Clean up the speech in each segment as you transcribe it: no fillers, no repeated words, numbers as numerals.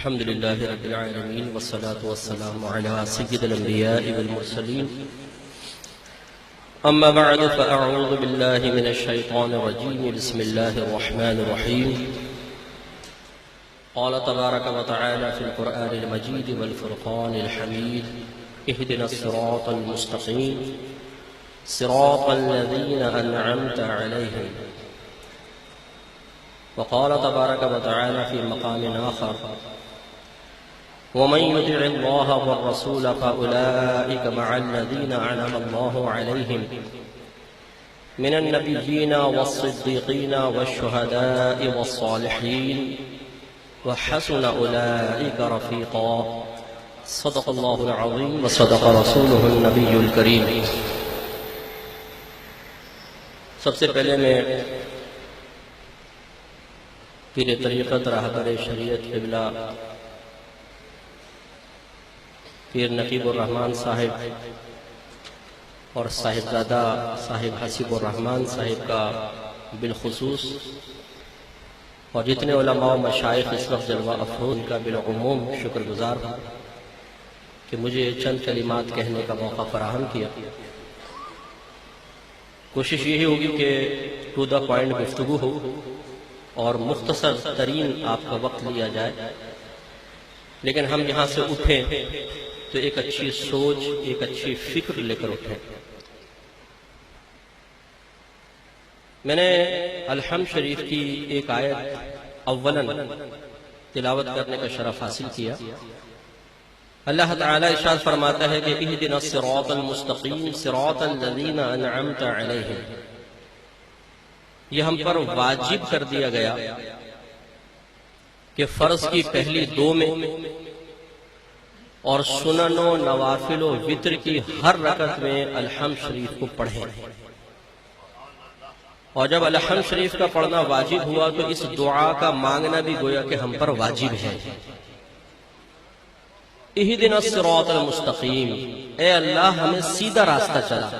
الحمد لله رب العالمين والصلاة والسلام على سيد الأنبياء والمرسلين أما بعد فأعوذ بالله من الشيطان الرجيم بسم الله الرحمن الرحيم قال تبارك وتعالى في القرآن المجيد والفرقان الحميد اهدنا الصراط المستقيم صراط الذين أنعمت عليهم. وقال تبارك وتعالى في مقام آخر ومن يطع الله والرسول فأولئك مع الذين أنعم الله عليهم من النبيين والصديقين والشهداء والصالحين وحسن أولئك رفيقا. صدق الله العظيم وصدق رسوله النبي الكريم. سب سے پہلے میں پیر طریقت راہبر شریعت قبلہ پیر نقیب الرحمن صاحب اور صاحبزادہ صاحب حسیب الرحمن صاحب کا بالخصوص اور جتنے علماء و مشائخ اس وقت جلوہ افروز کا بالعموم شکر گزار ہوں کہ مجھے چند کلمات کہنے کا موقع فراہم کیا. کوشش یہی ہوگی کہ ٹو دا پوائنٹ گفتگو ہو اور مختصر ترین آپ کا وقت لیا جائے، لیکن ہم یہاں سے اٹھیں تو ایک اچھی سوچ، ایک اچھی فکر لے کر اٹھیں. میں نے الحمد شریف کی ایک آیت اولاً تلاوت کرنے کا شرف حاصل کیا. اللہ تعالیٰ ارشاد فرماتا ہے کہ اہدنا الصراط المستقیم صراط الذین انعمت علیہم. یہ ہم پر واجب کر دیا گیا کہ فرض کی پہلی دو میں اور سنن و نوافل و وتر کی ہر رکعت میں الحمد شریف کو پڑھیں. اور جب الحمد شریف کا پڑھنا واجب ہوا تو اس دعا کا مانگنا بھی گویا کہ ہم پر واجب ہے. اہدنا الصراط المستقیم، اے اللہ ہمیں سیدھا راستہ چلا.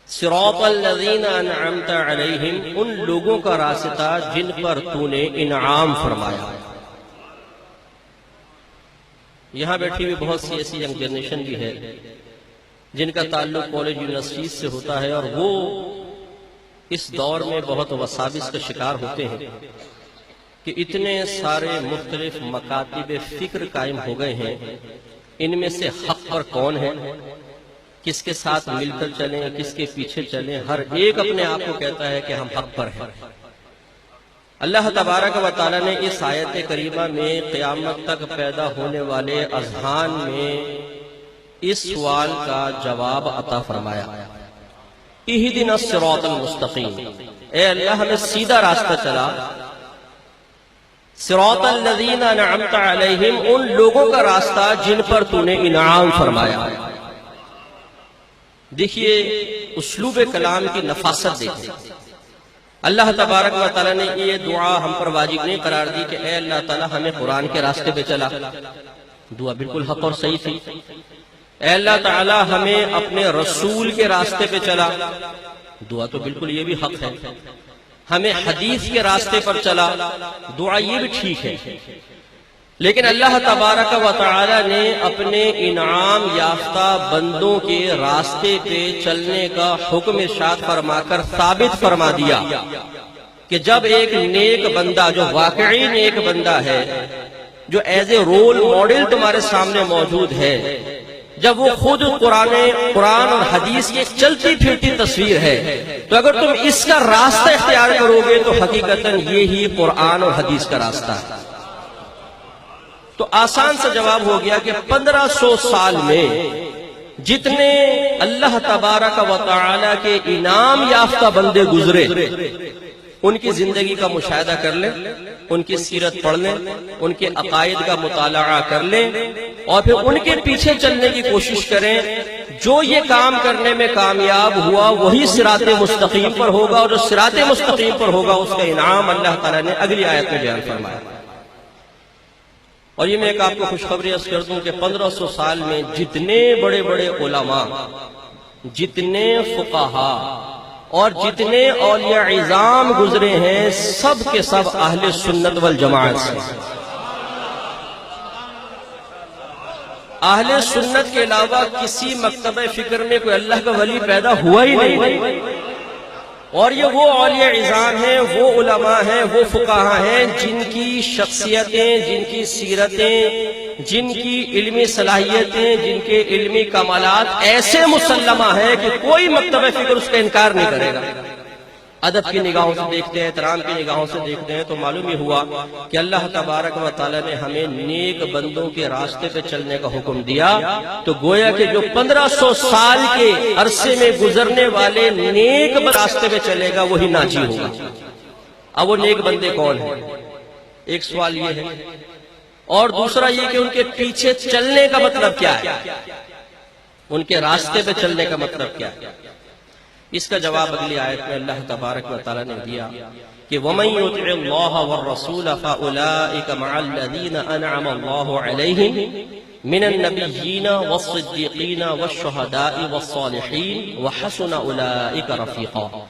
صراط الذین انعمت علیہم، ان لوگوں کا راستہ جن پر تو نے انعام فرمایا. یہاں بیٹھی ہوئی بہت سی ایسی ینگ جنریشن بھی ہے جن کا تعلق کالج یونیورسٹیز سے ہوتا ہے، اور وہ اس دور میں بہت وساوس کا شکار ہوتے ہیں کہ اتنے سارے مختلف مکاتب فکر قائم ہو گئے ہیں. ان میں سے حق پر کون ہے، کس کے ساتھ مل کر چلیں، کس کے پیچھے چلیں، ہر ایک اپنے آپ کو کہتا ہے کہ ہم حق پر ہیں. اللہ تبارک و تعالیٰ نے اس آیت کریمہ میں قیامت تک پیدا ہونے والے اذہان میں اس سوال کا جواب عطا فرمایا. اہدنا الصراط المستقیم، اے اللہ ہمیں سیدھا راستہ چلا. صراط الذین انعمت علیہم، ان لوگوں کا راستہ جن پر تو نے انعام فرمایا. دیکھیے اسلوب کلام کی نفاست دیکھیں. اللہ تبارک و تعالیٰ نے یہ دعا ہم پر واجب نہیں قرار دی کہ اے اللہ تعالیٰ ہمیں قرآن کے راستے پہ چلا. دعا بالکل حق اور صحیح تھی. اے اللہ تعالیٰ ہمیں اپنے رسول کے راستے پہ چلا. دعا تو بالکل یہ بھی حق ہے. ہمیں حدیث کے راستے پر چلا. دعا یہ بھی ٹھیک ہے. لیکن اللہ تبارک و تعالی نے اپنے انعام یافتہ بندوں کے راستے پہ چلنے کا حکم ارشاد فرما کر ثابت فرما دیا کہ جب ایک نیک بندہ، جو واقعی نیک بندہ ہے، جو ایز اے رول ماڈل تمہارے سامنے موجود ہے، جب وہ خود قرآن اور حدیث کی ایک چلتی پھرتی تصویر ہے، تو اگر تم اس کا راستہ اختیار کرو گے تو حقیقتاً یہی قرآن اور حدیث کا راستہ ہے. تو آسان سا جواب ہو گیا کہ 1500 سال میں جتنے اللہ تبارک و تعالی کے انعام یافتہ بندے گزرے، ان کی زندگی کا مشاہدہ کر لیں، ان کی سیرت پڑھ لیں، ان کے عقائد کا مطالعہ کر لیں، اور پھر ان کے پیچھے چلنے کی کوشش کریں. جو یہ کام کرنے میں کامیاب ہوا وہی صراط مستقیم پر ہوگا، اور جو صراط مستقیم پر ہوگا اس کا انعام اللہ تعالیٰ نے اگلی آیت میں بیان فرمایا. اور یہ میں ایک آپ کو خوشخبری عرض کر دوں کہ 1500 سال میں جتنے بڑے بڑے علماء، جتنے فقہا اور جتنے اولیاء عظام گزرے ہیں، سب کے سب اہل سنت والجماعت سے. اہل سنت کے علاوہ کسی مکتبہ فکر میں کوئی اللہ کا ولی پیدا ہوا ہی نہیں، اور یہ وہ اولیاء اعظام ہیں، وہ علماء ہیں، وہ فقہا ہیں جن کی شخصیتیں، جن کی سیرتیں، جن کی علمی صلاحیتیں، جن کے علمی کمالات ایسے مسلمہ ہیں کہ کوئی مکتبہ فکر اس کا انکار نہیں کرے گا۔ ادب کی نگاہوں سے دیکھتے ہیں، احترام کی نگاہوں سے دیکھتے ہیں تو معلوم یہ ہوا کہ اللہ تبارک و تعالیٰ نے ہمیں نیک بندوں کے راستے پہ چلنے کا حکم دیا، تو گویا کہ جو 1500 سال کے عرصے میں گزرنے والے نیک راستے پہ چلے گا وہی ناجی ہوگا۔ اب وہ نیک بندے کون ہیں؟ ایک سوال یہ ہے، اور دوسرا یہ کہ ان کے پیچھے چلنے کا مطلب کیا ہے، ان کے راستے پہ چلنے کا مطلب کیا ہے؟ اس کا جواب اگلی آیت میں اللہ تبارک و تعالیٰ نے دیا کہ وَمَن يُطِعِ اللَّهَ وَالرَّسُولَ فَأُولَٰئِكَ مَعَ الَّذِينَ أَنْعَمَ اللَّهُ عَلَيْهِم مِّنَ النَّبِيِّينَ وَالصِّدِّيقِينَ وَالشُّهَدَاءِ وَالصَّالِحِينَ وَحَسُنَ أُولَٰئِكَ رَفِيقًا۔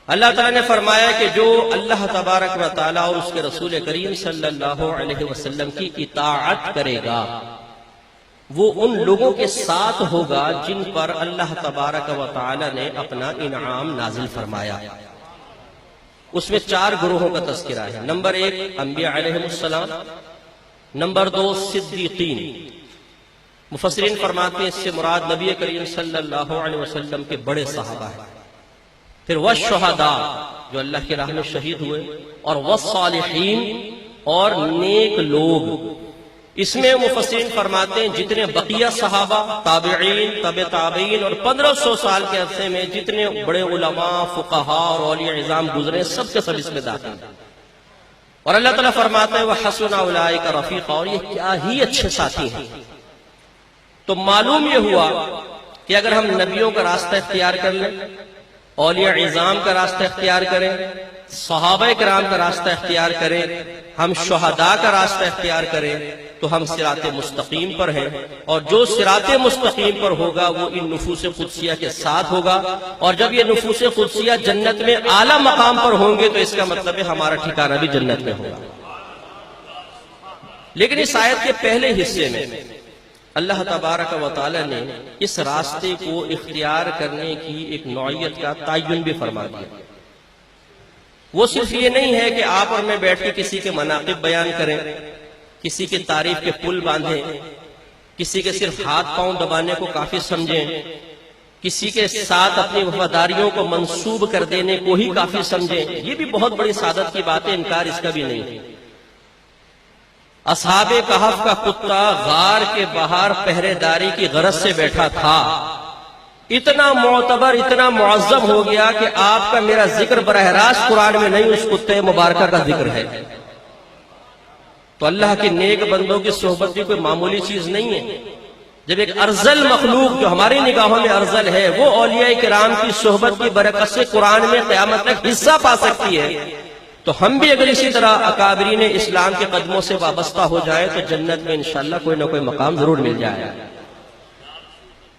اللہ تعالیٰ نے فرمایا کہ جو اللہ تبارک و تعالیٰ اور اس کے رسول کریم صلی اللہ علیہ وسلم کی اطاعت کرے گا وہ ان لوگوں کے ساتھ ہوگا جن پر اللہ تبارک و تعالی نے اپنا انعام نازل فرمایا۔ اس میں 4 گروہوں کا تذکرہ ہے۔ نمبر 1 انبیاء علیہ السلام، نمبر 2 صدیقین، مفسرین فرماتے ہیں اس سے مراد نبی کریم صلی اللہ علیہ وسلم کے بڑے صحابہ ہیں۔ پھر والشہداء جو اللہ کی راہ میں شہید ہوئے، اور والصالحین اور نیک لوگ۔ اس میں مفسرین فرماتے ہیں جتنے بقیہ صحابہ، تابعین، تبع تابعین اور 1500 سال کے عرصے میں جتنے بڑے علماء، فقہا اور اولیاء اعظام گزرے سب کے سب اس میں داخل ہیں۔ اور اللہ تعالیٰ فرماتا ہے وَحَسُنَ أُولَٰئِكَ رَفِيقًا، اور یہ کیا ہی اچھے ساتھی ہیں۔ تو معلوم یہ ہوا کہ اگر ہم نبیوں کا راستہ اختیار کر لیں، اولیاء اعظام کا راستہ اختیار کریں، صحابہ کرام کا راستہ اختیار کریں، ہم شہداء کا راستہ اختیار کریں تو ہم صراط مستقیم پر ہیں، اور جو صراط مستقیم پر ہوگا وہ ان نفوس قدسیہ کے ساتھ ہوگا، اور جب یہ نفوس قدسیہ جنت میں اعلیٰ مقام پر ہوں گے تو اس کا مطلب ہے ہمارا ٹھکانہ بھی جنت میں ہوگا۔ لیکن اس آیت کے پہلے حصے میں اللہ تبارک و تعالی نے اس راستے کو اختیار کرنے کی ایک نوعیت کا تعین بھی فرما دیا۔ وہ صرف یہ نہیں ہے کہ آپ اور میں بیٹھ کے کسی کے مناقب بیان کریں، کسی کی تعریف کے پل باندھیں، کسی کے صرف ہاتھ پاؤں دبانے کو کافی سمجھیں، کسی کے ساتھ اپنی وفاداریوں کو منسوب کر دینے کو ہی کافی سمجھیں۔ یہ بھی بہت بڑی سعادت کی بات ہے، انکار اس کا بھی نہیں ہے۔ اصحاب کہف کا کتا غار کے باہر پہرے داری کی غرض سے بیٹھا تھا، اتنا معتبر، اتنا معظم ہو گیا کہ آپ کا میرا ذکر براہ راست قرآن میں نہیں، اس کتے مبارکہ کا ذکر ہے۔ تو اللہ کے نیک بندوں کی صحبت بھی کوئی معمولی چیز نہیں ہے۔ جب ایک ارذل مخلوق جو ہماری نگاہوں میں ارذل ہے وہ اولیاء کرام کی صحبت کی برکت سے قرآن میں قیامت تک حصہ پا سکتی ہے، تو ہم بھی اگر اسی طرح اکابرین اسلام کے قدموں سے وابستہ ہو جائیں تو جنت میں انشاءاللہ کوئی نہ کوئی مقام ضرور مل جائے۔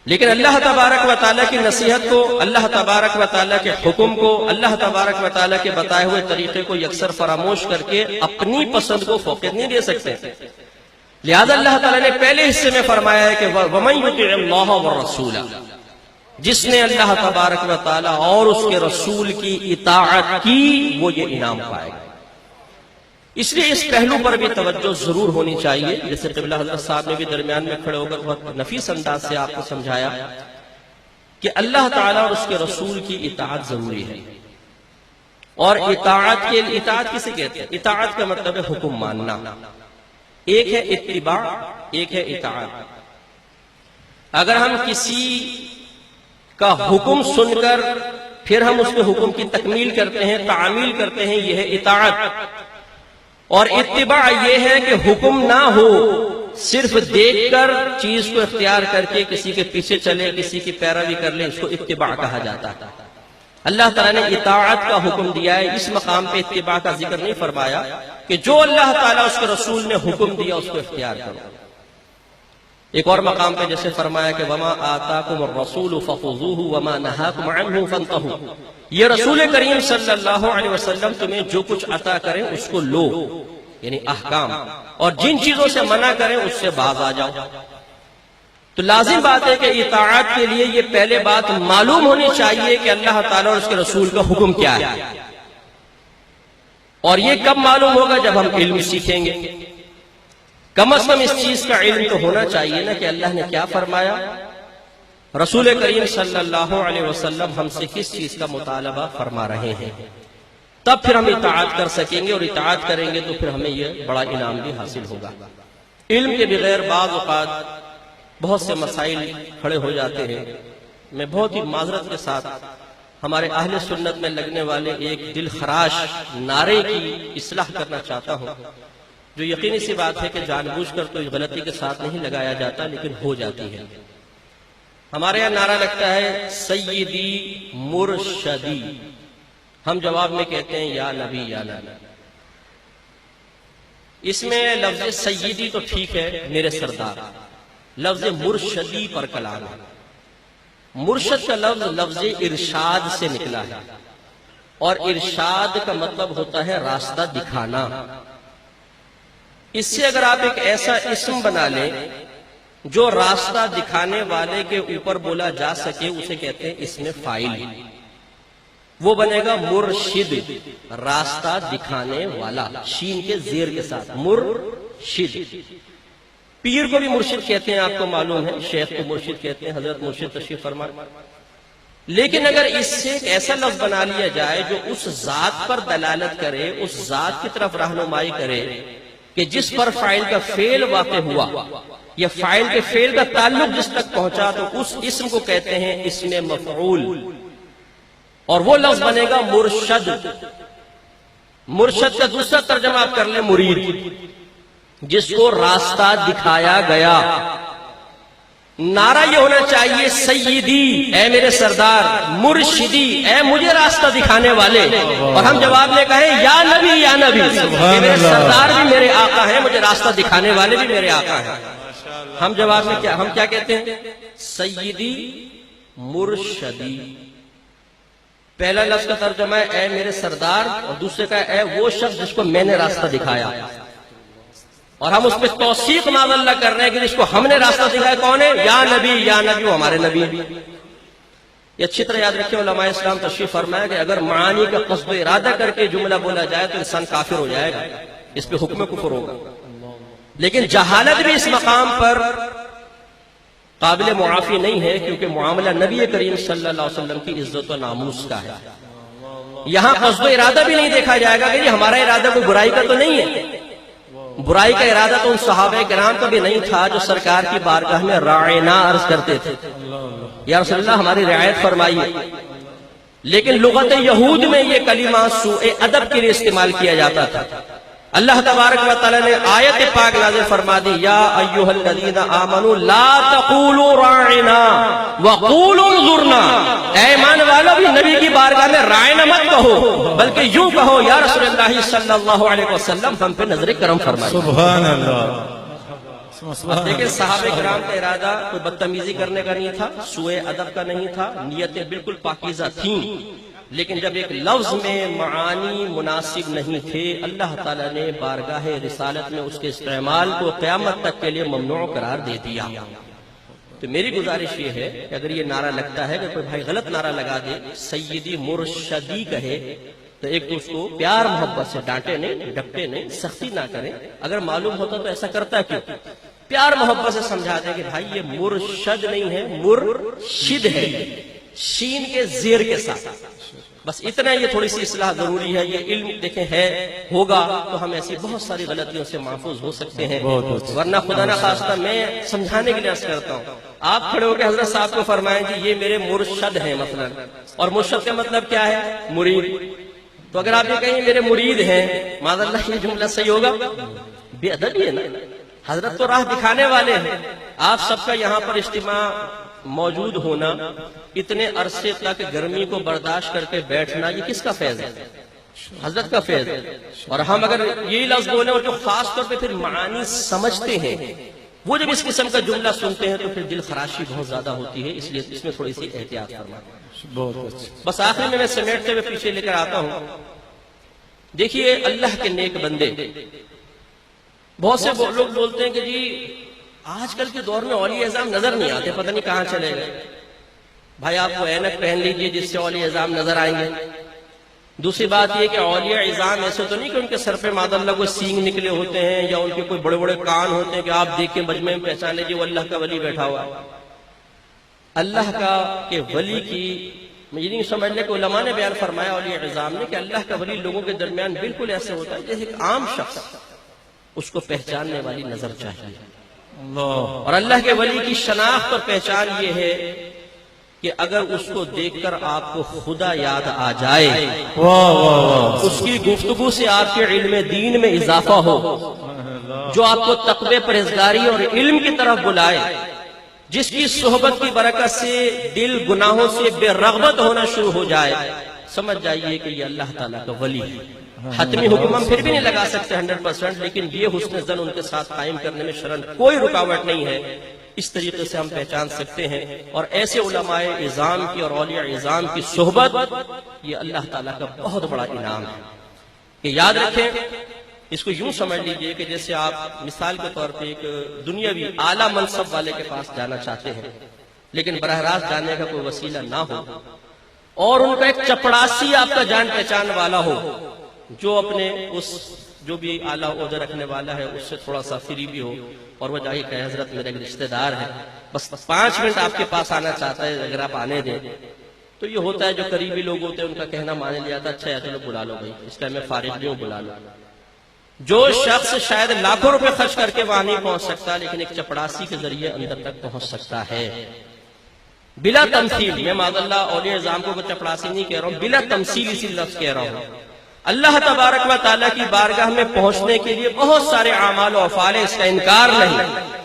لیکن اللہ تبارک و تعالیٰ کی نصیحت کو، اللہ تبارک و تعالیٰ کے حکم کو، اللہ تبارک و تعالیٰ کے بتائے ہوئے طریقے کو یکسر فراموش کر کے اپنی پسند کو فوقیت نہیں دے سکتے۔ لہذا اللہ تعالیٰ نے پہلے حصے میں فرمایا ہے کہ وَمَن يُطِعِ اللَّهَ وَالرَّسُولَ، جس نے اللہ تبارک و تعالیٰ اور اس کے رسول کی اطاعت کی وہ یہ انعام پائے گا۔ اس لیے اس پہلو پر بھی توجہ ضرور ہونی چاہیے، جیسے قبلہ حضرت صاحب نے بھی درمیان میں کھڑے ہو کر بہت نفیس انداز سے آپ کو سمجھایا کہ اللہ تعالیٰ اور اس کے رسول کی اطاعت ضروری ہے۔ اور اطاعت کسے کہتے ہیں؟ اطاعت کا مطلب ہے حکم ماننا۔ ایک ہے اتباع، ایک ہے اطاعت۔ اگر ہم کسی کا حکم سن کر پھر ہم اس کے حکم کی تکمیل کرتے ہیں، تعمیل کرتے ہیں، یہ ہے اطاعت۔ اور اتباع یہ ہے کہ حکم نہ ہو، صرف دیکھ کر چیز کو اختیار کر کے کسی کے پیچھے چلے، کسی کی پیروی کر لے، اس کو اتباع کہا جاتا ہے۔ اللہ تعالیٰ نے اطاعت کا حکم دیا ہے، اس مقام پہ اتباع کا ذکر نہیں فرمایا کہ جو اللہ تعالیٰ اس کے رسول نے حکم دیا اس کو اختیار کرو۔ ایک اور مقام پہ جیسے فرمایا کہ وَمَا آتَاكُمُ الرَّسُولُ فَخُذُوهُ وَمَا نَهَاكُمْ عَنْهُ فَانْتَهُوا، یہ رسول کریم صلی اللہ علیہ وسلم تمہیں جو کچھ عطا کریں اس کو لو، یعنی احکام، اور جن چیزوں سے منع کریں اس سے باز آ جاؤ۔ تو لازم بات ہے کہ اطاعت کے لیے یہ پہلے بات معلوم ہونی چاہیے کہ اللہ تعالیٰ اور اس کے رسول کا حکم کیا ہے. اور یہ کب معلوم ہوگا؟ جب ہم علم سیکھیں گے. کم از کم اس چیز کا علم تو ہونا چاہیے نا کہ اللہ نے کیا فرمایا، رسول کریم صلی اللہ علیہ وسلم ہم سے کس چیز کا مطالبہ فرما رہے ہیں. تب پھر ہم اطاعت کر سکیں گے، اور اطاعت کریں گے تو پھر ہمیں یہ بڑا انعام بھی حاصل ہوگا. علم کے بغیر بعض اوقات بہت سے مسائل کھڑے ہو جاتے ہیں. میں بہت ہی معذرت کے ساتھ ہمارے اہل سنت میں لگنے والے ایک دل خراش نعرے کی اصلاح کرنا چاہتا ہوں، جو یقینی سی بات ہے کہ جان بوجھ کر تو غلطی کے ساتھ نہیں لگایا جاتا، لیکن ہو جاتی ہے. ہمارے یہاں نعرہ لگتا ہے سیدی مرشدی، ہم جواب میں کہتے ہیں یا نبی یا نبی. اس میں لفظ سیدی تو ٹھیک ہے، میرے سردار. لفظ مرشدی پر کلام ہے. مرشد کا لفظ ارشاد سے نکلا ہے، اور ارشاد کا مطلب ہوتا ہے راستہ دکھانا. اس سے اگر آپ ایک ایسا اسم بنا لیں جو راستہ دکھانے والے کے اوپر بولا جا سکے، اسے کہتے ہیں اسم فاعل. وہ بنے گا مرشد، راستہ دکھانے والا، شین کے زیر کے ساتھ مرشد. پیر کو بھی مرشد کہتے ہیں، آپ کو معلوم ہے، شیخ کو مرشد کہتے ہیں، حضرت مرشد تشریف فرما. لیکن اگر اس سے ایک ایسا لفظ بنا لیا جائے جو اس ذات پر دلالت کرے، اس ذات کی طرف رہنمائی کرے کہ جس پر فاعل کا فعل واقع ہوا یا فاعل کے فعل کا تعلق جس تک پہنچا، تو اس اسم کو کہتے ہیں اسم مفعول، اور وہ لفظ بنے گا مرشد. مرشد کا دوسرا ترجمہ آپ کر لیں مرید، جس کو راستہ دکھایا گیا. نعرہ یہ ہونا چاہیے سیدی، اے میرے سردار، مرشدی، اے مجھے راستہ دکھانے والے. اور ہم جواب میں کہیں یا نبی یا نبی، میرے سردار بھی میرے آقا ہیں، مجھے راستہ دکھانے والے بھی میرے آقا ہیں. ہم جواب میں ہم کیا کہتے ہیں؟ سیدی مرشدی. پہلا لفظ کا ترجمہ ہے اے میرے سردار، اور دوسرے کا اے وہ شخص جس کو میں نے راستہ دکھایا. اور ہم اس پہ توثیق معاذ اللہ کر رہے ہیں کہ جس کو ہم نے راستہ دکھایا کون ہے؟ یا نبی، وہ ہمارے نبی. یہ اچھی طرح یاد رکھیں، علماء اسلام تشریف فرمایا کہ اگر معانی کا قصد و ارادہ کر کے جملہ بولا جائے تو انسان کافر ہو جائے گا، اس پہ حکم کفر ہوگا. لیکن جہالت بھی اس مقام پر قابل معافی نہیں ہے، کیونکہ معاملہ نبی کریم صلی اللہ علیہ وسلم کی عزت و ناموس کا ہے. یہاں قصد و ارادہ بھی نہیں دیکھا جائے گا کہ یہ ہمارا ارادہ کوئی برائی کا تو نہیں ہے. برائی کا ارادہ تو ان صحابہ کرام کا بھی نہیں تھا جو سرکار کی بارگاہ میں راعنا عرض کرتے تھے، یا رسول اللہ ہماری رعایت فرمائیے. لیکن لغت یہود میں یہ کلمہ سوء ادب کے لیے استعمال کیا جاتا تھا. اللہ تبارک و تعالی نے آیت پاک نازل فرما دی، یا ایھا الذین آمنوا لا تقولوا راعنا وقولوا انظرنا. اے ایمان والو، بھی نبی کی بارگاہ میں راعنا مت کہو، بلکہ یوں کہو یا رسول اللہ صلی اللہ علیہ وسلم ہم پہ نظر کرم فرمائیے. سبحان اللہ. دیکھیں صحابہ کرام کا ارادہ کوئی بدتمیزی کرنے کا نہیں تھا، سوء ادب کا نہیں تھا، نیتیں بالکل پاکیزہ تھیں. لیکن جب ایک لفظ میں معانی مناسب نہیں تھے، اللہ تعالیٰ نے بارگاہ رسالت میں اس کے استعمال کو قیامت تک کے لیے ممنوع قرار دے دیا. تو میری گزارش یہ ہے کہ اگر یہ نعرہ لگتا ہے کہ کوئی بھائی غلط نعرہ لگا دے، سیدی مرشدی کہے، تو ایک تو اس کو پیار محبت سے ڈانٹے نہیں، ڈپٹے نہیں، سختی نہ کریں. اگر معلوم ہوتا تو ایسا کرتا کیوں؟ پیار محبت سے سمجھا دیں کہ بھائی یہ مرشد نہیں ہے، مرشد ہے، شین کے زیر کے ساتھ. بس اتنا، یہ تھوڑی سی اصلاح ضروری ہے. یہ علم دیکھیں ہے ہوگا تو ہم ایسی بہت ساری غلطیوں سے محفوظ ہو سکتے ہیں، ورنہ خدا نہ خواستہ میں سمجھانے کے لیے عرض کرتا ہوں، آپ کھڑے ہو کے حضرت صاحب کو فرمائیں جی یہ میرے مرشد ہیں مثلا، اور مرشد کا مطلب کیا ہے؟ مرید. تو اگر آپ یہ کہیں میرے مرید ہیں، معاذ اللہ یہ جملہ صحیح ہوگا؟ بے ادبی ہے نا. حضرت تو راہ دکھانے والے ہیں. آپ سب کا یہاں پر اجتماع موجود ہونا، اتنے عرصے تک گرمی کو برداشت کر کے بیٹھنا، یہ کس کا فیض ہے؟ حضرت کا فیض ہے. اور ہم اگر یہی لفظ بولیں، اور جو خاص طور پہ پھر معانی سمجھتے ہیں، وہ جب اس قسم کا جملہ سنتے ہیں تو پھر دل خراشی بہت زیادہ ہوتی ہے. اس لیے اس میں تھوڑی سی احتیاط فرمائیں. بس آخری میں سمیٹتے ہوئے پیچھے لے کر آتا ہوں. دیکھیے اللہ کے نیک بندے، بہت سے لوگ بولتے ہیں کہ جی آج کل کے دور میں اولیاء اعظام نظر نہیں آتے، پتہ نہیں کہاں چلے گئے۔ بھائی آپ وہ اینک پہن لیجئے جس سے اولیاء اعظام نظر آئیں گے۔ دوسری بات یہ کہ اولیاء اعظام ایسے تو نہیں کہ ان کے سر پہ معاذ اللہ کوئی سینگ نکلے ہوتے ہیں یا ان کے کوئی بڑے بڑے کان ہوتے ہیں کہ آپ دیکھ کے مجمع میں پہچان لیجیے وہ اللہ کا ولی بیٹھا ہوا ہے۔ اللہ کا کہ ولی کی یہ نہیں سمجھ لے کہ علماء نے بیان فرمایا اولیاء اعظام نے کہ اللہ کا ولی لوگوں کے درمیان بالکل ایسے ہوتا ہے جیسے ایک عام شخص اس کو پہچاننے والی نظر چاہیے۔ اور اللہ کے ولی کی شناخت اور پہچان یہ ہے کہ اگر اس کو دیکھ کر آپ کو خدا یاد آ جائے، اس کی گفتگو سے آپ کے علم دین میں اضافہ ہو، جو آپ کو تقوی پرہیزگاری اور علم کی طرف بلائے، جس کی صحبت کی برکت سے دل گناہوں سے بے رغبت ہونا شروع ہو جائے، سمجھ جائیے کہ یہ اللہ تعالیٰ کا ولی ہے۔ حتمی حکم ہم پھر بھی نہیں لگا سکتے 100%، لیکن یہ حسن ظن ان کے ساتھ قائم کرنے میں شرعاً کوئی رکاوٹ نہیں ہے۔ اس طریقے سے ہم پہچان سکتے ہیں، اور ایسے علماء اعظام کی اور اولیاء اعظام کی صحبت یہ اللہ تعالیٰ کا بہت بڑا انعام ہے کہ یاد رکھیں۔ اس کو یوں سمجھ لیجئے کہ جیسے آپ مثال کے طور پہ ایک دنیاوی اعلیٰ منصب والے کے پاس جانا چاہتے ہیں، لیکن براہ راست جانے کا کوئی وسیلہ نہ ہو، اور ان کا ایک چپڑاسی آپ کا جان پہچان والا ہو جو اپنے اس جو بھی اعلیٰ عہدہ رکھنے والا ہے اس سے تھوڑا سا فری بھی ہو، اور وہ جائے کہ حضرت میرے ایک رشتہ دار ہے، بس 5 منٹ آپ کے پاس آنا چاہتا ہے، اگر آپ آنے دیں تو یہ ہوتا ہے جو قریبی لوگ ہوتے ہیں ان کا کہنا مانے لیا تھا، اچھا ہے چلو بلا لو بھائی، اس ٹائم میں فارغ نہیں ہوں، بلا لو۔ جو شخص شاید لاکھوں روپے خرچ کر کے وہاں نہیں پہنچ سکتا، لیکن ایک چپڑاسی کے ذریعے اندر تک پہنچ سکتا ہے بلا تمثیل۔ میں معاذ اللہ اولیاء اعظام کو چپڑاسی نہیں کہہ رہا ہوں، بلا تمثیل اسی لفظ کہہ رہا ہوں۔ اللہ تبارک و تعالیٰ کی بارگاہ میں پہنچنے کے لیے بہت سارے اعمال و افعال ہیں، اس کا انکار نہیں،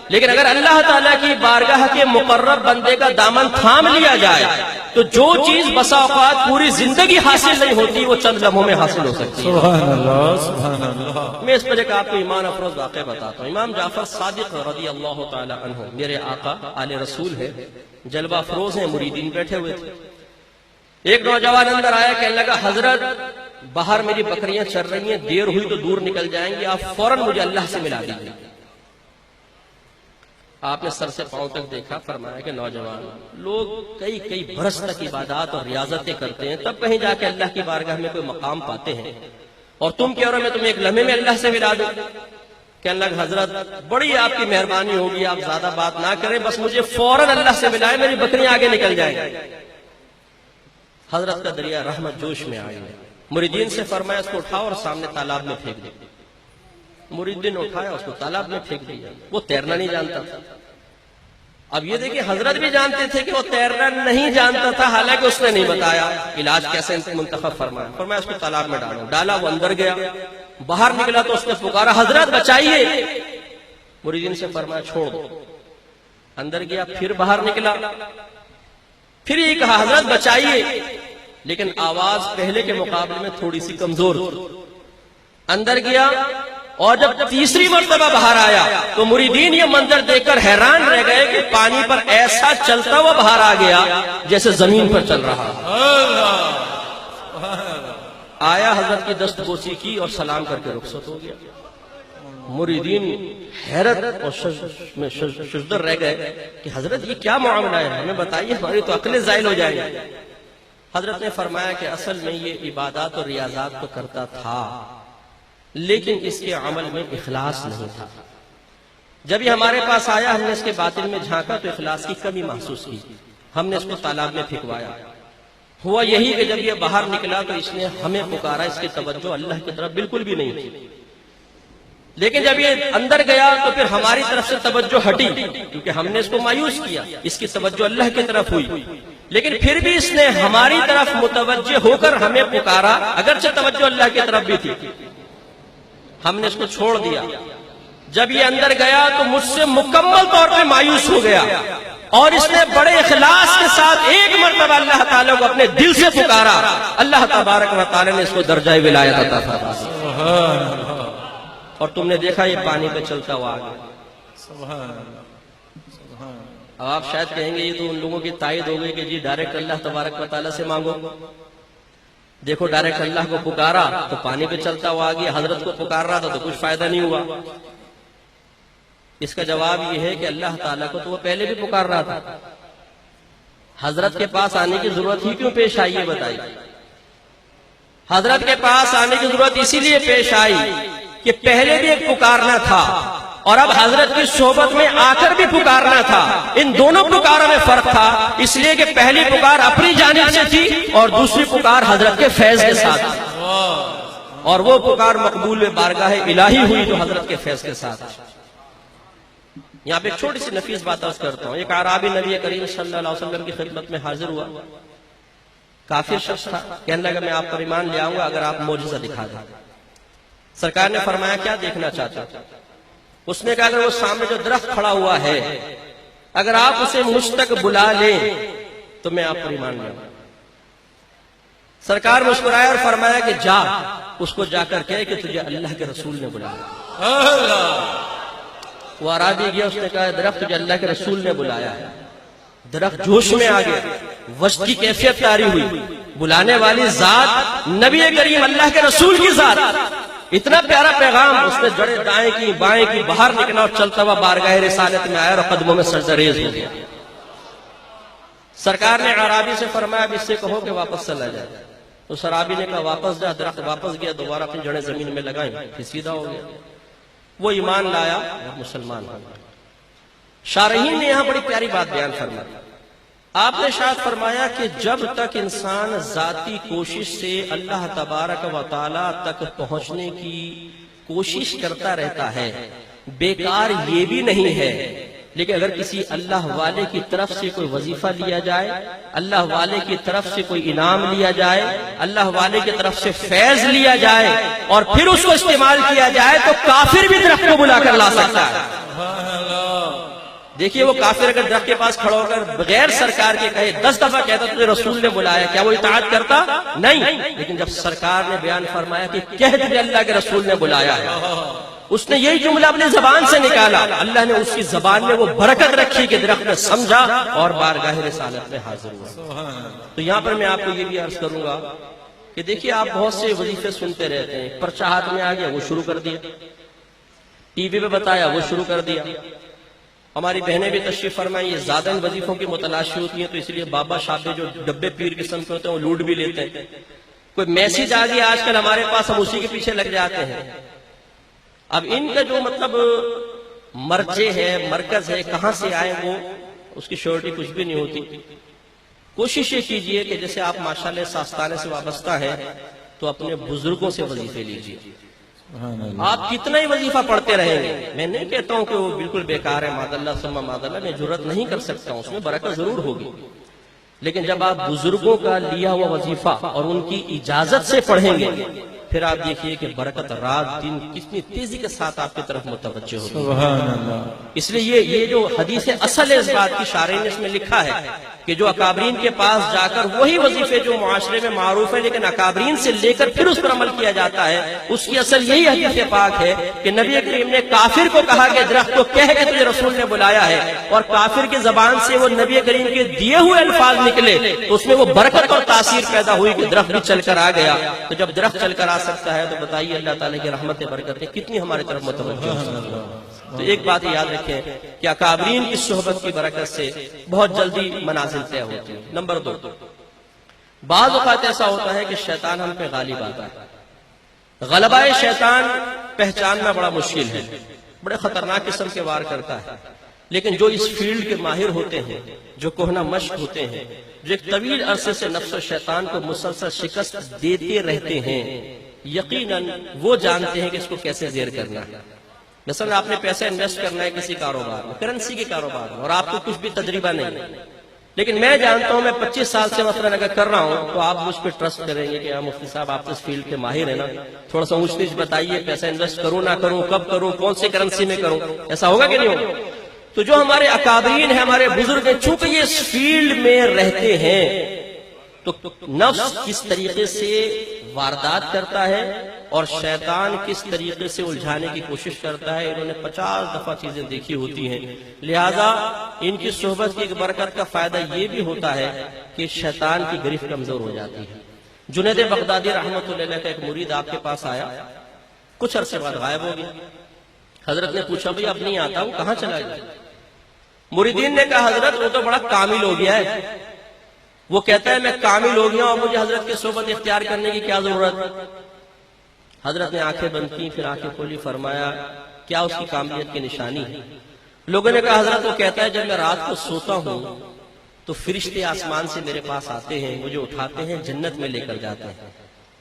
لیکن اگر اللہ تعالیٰ کی بارگاہ کے مقرب بندے کا دامن تھام لیا جائے تو جو چیز بسا اوقات پوری زندگی حاصل نہیں ہوتی وہ چند لمحوں میں حاصل ہو سکتی ہے۔ سبحان اللہ، سبحان اللہ۔ میں اس پر ایک آپ کو ایمان افروز واقعہ بتاتا ہوں۔ امام جعفر صادق رضی اللہ تعالی عنہ میرے آقا آل رسول ہے، جلوہ افروز ہیں، مریدین بیٹھے ہوئے تھے۔ ایک نوجوان اندر آیا، کہنے لگا حضرت باہر میری بکریاں چر رہی ہیں، دیر ہوئی تو دور نکل جائیں گی، آپ فوراً مجھے اللہ سے ملا دیجیے۔ آپ نے سر سے پاؤں تک دیکھا، فرمایا کہ نوجوان لوگ کئی برس تک عبادات اور ریاضتیں کرتے ہیں، تب کہیں جا کے اللہ کی بارگاہ میں کوئی مقام پاتے ہیں، اور تم کہہ رہے ہو میں تمہیں ایک لمحے میں اللہ سے ملا دوں۔ کہنے لگا حضرت بڑی آپ کی مہربانی ہوگی، آپ زیادہ بات نہ کریں، بس مجھے فوراً اللہ سے ملائے، میری بکریاں آگے نکل جائیں۔ حضرت کا دریا رحمت جوش میں آئی، مریدین سے فرمایا اس کو اٹھاؤ اور سامنے تالاب میں پھینک دو۔ مریدین نے اٹھایا، اس کو تالاب میں پھینک دیا۔ وہ تیرنا نہیں جانتا تھا۔ اب یہ دیکھیں حضرت بھی جانتے تھے کہ وہ تیرنا نہیں جانتا تھا، حالانکہ اس نے نہیں بتایا علاج کیسے منتخب فرمایا۔ فرمایا اس کو تالاب میں ڈالو، ڈالا، وہ اندر گیا، باہر نکلا تو اس نے پکارا حضرت بچائیے۔ مریدین سے فرمایا چھوڑ دو، اندر گیا، پھر باہر نکلا، پھر یہ کہا حضرت بچائیے، لیکن آواز پہلے کے مقابلے میں تھوڑی سی کمزور تھی۔ اندر گیا، اور جب تیسری مرتبہ باہر آیا تو مریدین یہ منظر دیکھ کر حیران رہ گئے کہ پانی پر ایسا چلتا ہوا باہر آ گیا جیسے زمین پر چل رہا۔ آیا، حضرت کی دست بوسی کی اور سلام کر کے رخصت ہو گیا۔ مریدین حیرت اور ششدر رہ گئے کہ حضرت یہ کیا معاملہ ہے، ہمیں بتائیے، ہماری تو عقلیں زائل ہو جائیں گی۔ حضرت نے فرمایا کہ اصل میں یہ عبادات اور ریاضات تو کرتا تھا، لیکن اس کے عمل میں اخلاص نہیں تھا۔ جب یہ ہمارے پاس آیا، ہم نے اس کے باطن میں جھانکا تو اخلاص کی کمی محسوس کی، ہم نے اس کو تالاب میں پھینکوایا۔ ہوا یہی کہ جب یہ باہر نکلا تو اس نے ہمیں پکارا، اس کی توجہ اللہ کی طرف بالکل بھی نہیں تھی، لیکن جب یہ اندر گیا تو پھر ہماری طرف سے توجہ ہٹی، کیونکہ ہم نے اس کو مایوس کیا، اس کی توجہ اللہ کی طرف ہوئی، لیکن پھر بھی اس نے ہماری طرف متوجہ ہو کر ہمیں پکارا، اگرچہ توجہ اللہ کی طرف بھی تھی۔ ہم نے اس کو چھوڑ دیا۔ جب یہ اندر گیا تو مجھ سے مکمل طور پہ مایوس ہو گیا، اور اس نے بڑے اخلاص کے ساتھ ایک مرتبہ اللہ تعالیٰ کو اپنے دل سے پکارا۔ اللہ تبارک و تعالیٰ نے اس کو درجہ ولایت عطا فرمایا، اور تم نے دیکھا یہ پانی پہ چلتا ہوا آ گیا۔ اب آپ شاید کہیں گے یہ تو ان لوگوں کی تائید ہو گئی کہ جی ڈائریکٹ اللہ تبارک و تعالیٰ سے مانگو۔ دیکھو ڈائریکٹ اللہ کو پکارا تو پانی پہ چلتا ہوا آ گیا، حضرت کو پکار رہا تھا تو کچھ فائدہ نہیں ہوا۔ اس کا جواب یہ ہے کہ اللہ تعالیٰ کو تو وہ پہلے بھی پکار رہا تھا، حضرت کے پاس آنے کی ضرورت ہی کیوں پیش آئی ہے بتائیے؟ حضرت کے پاس آنے کی ضرورت اسی لیے پیش آئی کہ پہلے بھی ایک پکارنا تھا اور اب حضرت کی صحبت میں آ کر بھی پکارنا تھا۔ ان دونوں پکاروں میں فرق تھا، اس لیے کہ پہلی پکار اپنی جانب سے تھی اور دوسری پکار حضرت کے فیض کے ساتھ تھی، اور وہ پکار مقبول بارگاہ الہی ہوئی جو حضرت کے فیض کے ساتھ تھی۔ یہاں پہ ایک چھوٹی سی نفیس بات عرض کرتا ہوں۔ ایک اعرابی نبی کریم صلی اللہ علیہ وسلم کی خدمت میں حاضر ہوا، کافر شخص تھا، کہنے لگا میں آپ پر ایمان لے آؤں گا اگر آپ معجزہ دکھا دیں۔ سرکار نے فرمایا کیا دیکھنا چاہتا؟ اس نے کہا اگر وہ سامنے جو درخت کھڑا ہوا ہے اگر آپ اسے مجھ تک بلا لیں تو میں آپ پر ایمان لے آؤں۔ سرکار مسکرایا اور فرمایا کہ جا، اس کو جا کر کہے کہ تجھے اللہ کے رسول نے بلایا۔ وہ اعرابی گیا، اس نے کہا درخت تجھے اللہ کے رسول نے بلایا ہے۔ درخت جوش میں آ گیا، وجد کی کیفیت طاری ہوئی، بلانے والی ذات نبی کریم اللہ کے رسول کی ذات، اتنا پیارا پیغام، اس نے جڑیں دائیں کی بائیں کی، باہر نکلا اور چلتا ہوا بارگاہ رسالت میں آیا اور قدموں میں سجدہ ریز ہو گیا۔ سرکار نے اعرابی سے فرمایا اب اس سے کہو کہ واپس چلا جائے۔ اس اعرابی نے کہا واپس جا، درخت واپس گیا، دوبارہ اپنی جڑیں زمین میں لگائیں، پھر سیدھا ہو گیا۔ وہ ایمان لایا اور مسلمان ہو گیا۔ شارحین نے یہاں بڑی پیاری بات بیان فرمائی۔ آپ نے شاید فرمایا کہ جب تک انسان ذاتی کوشش سے اللہ تبارک و تعالی تک پہنچنے کی کوشش کرتا رہتا ہے بیکار یہ بھی نہیں ہے، لیکن اگر کسی اللہ والے کی طرف سے کوئی وظیفہ لیا جائے، اللہ والے کی طرف سے کوئی انعام لیا جائے، اللہ والے کی طرف سے فیض لیا جائے اور پھر اس کو استعمال کیا جائے تو کافر بھی درخت کو بلا کر لا سکتا ہے۔ دیکھیے وہ کافر اگر درخت کے پاس کھڑا ہو کر بغیر سرکار کے کہے 10 دفعہ کہتا تجھے رسول نے بلایا، کیا وہ اطاعت کرتا؟ نہیں، لیکن جب سرکار نے بیان فرمایا کہ کہہ تجھے اللہ کے رسول نے بلایا ہے، اس نے یہی جملہ اپنی زبان سے نکالا، اللہ نے اس کی زبان میں وہ برکت رکھی کہ درخت نے سمجھا اور بارگاہ رسالت میں حاضر ہوا۔ تو یہاں پر میں آپ کو یہ بھی عرض کروں گا کہ دیکھیے آپ بہت سے وظیفے سنتے رہتے ہیں، پرچہ ہاتھ میں آ گیا وہ شروع کر دیا، ٹی وی پہ بتایا وہ شروع کر دیا۔ ہماری بہنیں بھی تشریف فرمائیں، یہ زیادہ ان وظیفوں کی متلاشی ہوتی ہیں تو اس لیے بابا شابے جو ڈبے پیر قسم کے ہوتے ہیں وہ لوٹ بھی لیتے ہیں۔ کوئی میسج آ گیا آج کل ہمارے پاس، ہم اسی کے پیچھے لگ جاتے ہیں۔ اب ان کا جو مطلب مرجع ہے، مرکز ہے، کہاں سے آئے وہ اس کی شیورٹی کچھ بھی نہیں ہوتی۔ کوشش یہ کیجئے کہ جیسے آپ ماشاءاللہ ساستانے سے وابستہ ہیں تو اپنے بزرگوں سے وظیفے لیجئے۔ آپ کتنا ہی وظیفہ پڑھتے رہیں گے، میں نہیں کہتا ہوں کہ وہ بالکل بیکار ہے، معاذ ثم معاذ اللہ، میں جرات نہیں کر سکتا ہوں، اس میں برکت ضرور ہوگی، لیکن جب آپ بزرگوں کا لیا ہوا وظیفہ اور ان کی اجازت سے پڑھیں گے پھر آپ دیکھیے کہ برکت رات دن کتنی تیزی کے ساتھ آپ کی طرف متوجہ ہوگی۔ سبحان اللہ۔ اس لیے یہ جو حدیث اصل ہے اس بات کی، شارح نے اس میں لکھا ہے کہ جو اکابرین کے پاس جا کر وہی وظیفے جو معاشرے میں معروف ہے لیکن اکابرین سے لے کر پھر اس پر عمل کیا جاتا ہے، اس کی اصل یہی حدیث پاک ہے کہ نبی کریم نے کافر کو کہا کہ درخت کو کہہ کہ تجھے رسول نے بلایا ہے، اور کافر کی زبان سے وہ نبی کریم کے دیے ہوئے الفاظ نکلے تو اس میں وہ برکت اور تاثیر پیدا ہوئی کہ درخت بھی چل کر آ گیا۔ تو جب درخت چل کر آ سکتا ہے تو بتائیے اللہ تعالیٰ کی رحمت برکتیں کتنی ہماری طرف متوجہ ہیں۔ تو ایک بات یاد رکھیں کہ اکابرین کی صحبت کی برکت سے بہت جلدی منازل طے ہوتی ہے۔ نمبر 2، بعض اوقات ایسا ہوتا ہے کہ شیطان ہم پہ غالب آتا ہے۔ غلبہ شیطان پہچاننا بڑا مشکل ہے، بڑے خطرناک قسم کے وار کرتا ہے، لیکن جو اس فیلڈ کے ماہر ہوتے ہیں، جو کوہنا مشق ہوتے ہیں، جو ایک طویل عرصے سے نفس و شیطان کو مسلسل شکست دیتے رہتے ہیں، یقیناً وہ جانتے ہیں کہ اس کو کیسے زیر کرنا ہے۔ مثلا آپ نے پیسہ انویسٹ کرنا ہے کسی کاروبار میں، کرنسی کے کاروبار میں، اور آپ کو کچھ بھی تجربہ نہیں، لیکن میں جانتا ہوں، میں 25 سال سے مثلا اگر کر رہا ہوں تو آپ مجھ پہ ٹرسٹ کریں گے کہ ہاں مفتی صاحب آپ اس فیلڈ کے ماہر ہیں نا، تھوڑا سا اونچ نیچ بتائیے، پیسہ انویسٹ کروں نہ کروں، کب کروں، کون سی کرنسی میں کروں، ایسا ہوگا کہ نہیں ہوگا؟ تو جو ہمارے اکابرین ہیں، ہمارے بزرگ ہیں، چونکہ یہ اس فیلڈ میں رہتے ہیں تو نفس کس طریقے سے واردات کرتا ہے اور شیطان کس طریقے سے الجھانے کی کوشش کرتا ہے، انہوں نے 50 دفعہ چیزیں دیکھی ہوتی ہیں، لہذا ان کی صحبت کی ایک برکت کا فائدہ یہ بھی ہوتا ہے کہ شیطان کی گرفت کمزور ہو جاتی ہے۔ جنید بغدادی رحمۃ اللہ علیہ کا ایک مرید آپ کے پاس آیا، کچھ عرصے بعد غائب ہو گیا۔ حضرت نے پوچھا بھئی اب نہیں آتا ہوں، کہاں چلا گیا؟ مریدین نے کہا حضرت وہ تو بڑا کامل ہو گیا ہے، وہ کہتا ہے میں کامل ہو گیا ہوں، مجھے حضرت کی صحبت اختیار کرنے کی کیا ضرورت؟ حضرت نے آنکھیں بند کی، پھر آنکھیں کھولی، فرمایا کیا اس کی کاملیت کی نشانی ہے؟ لوگوں نے کہا حضرت وہ کہتا ہے جب میں رات کو سوتا ہوں تو فرشتے آسمان سے میرے پاس آتے ہیں، مجھے اٹھاتے ہیں، جنت میں لے کر جاتے ہیں،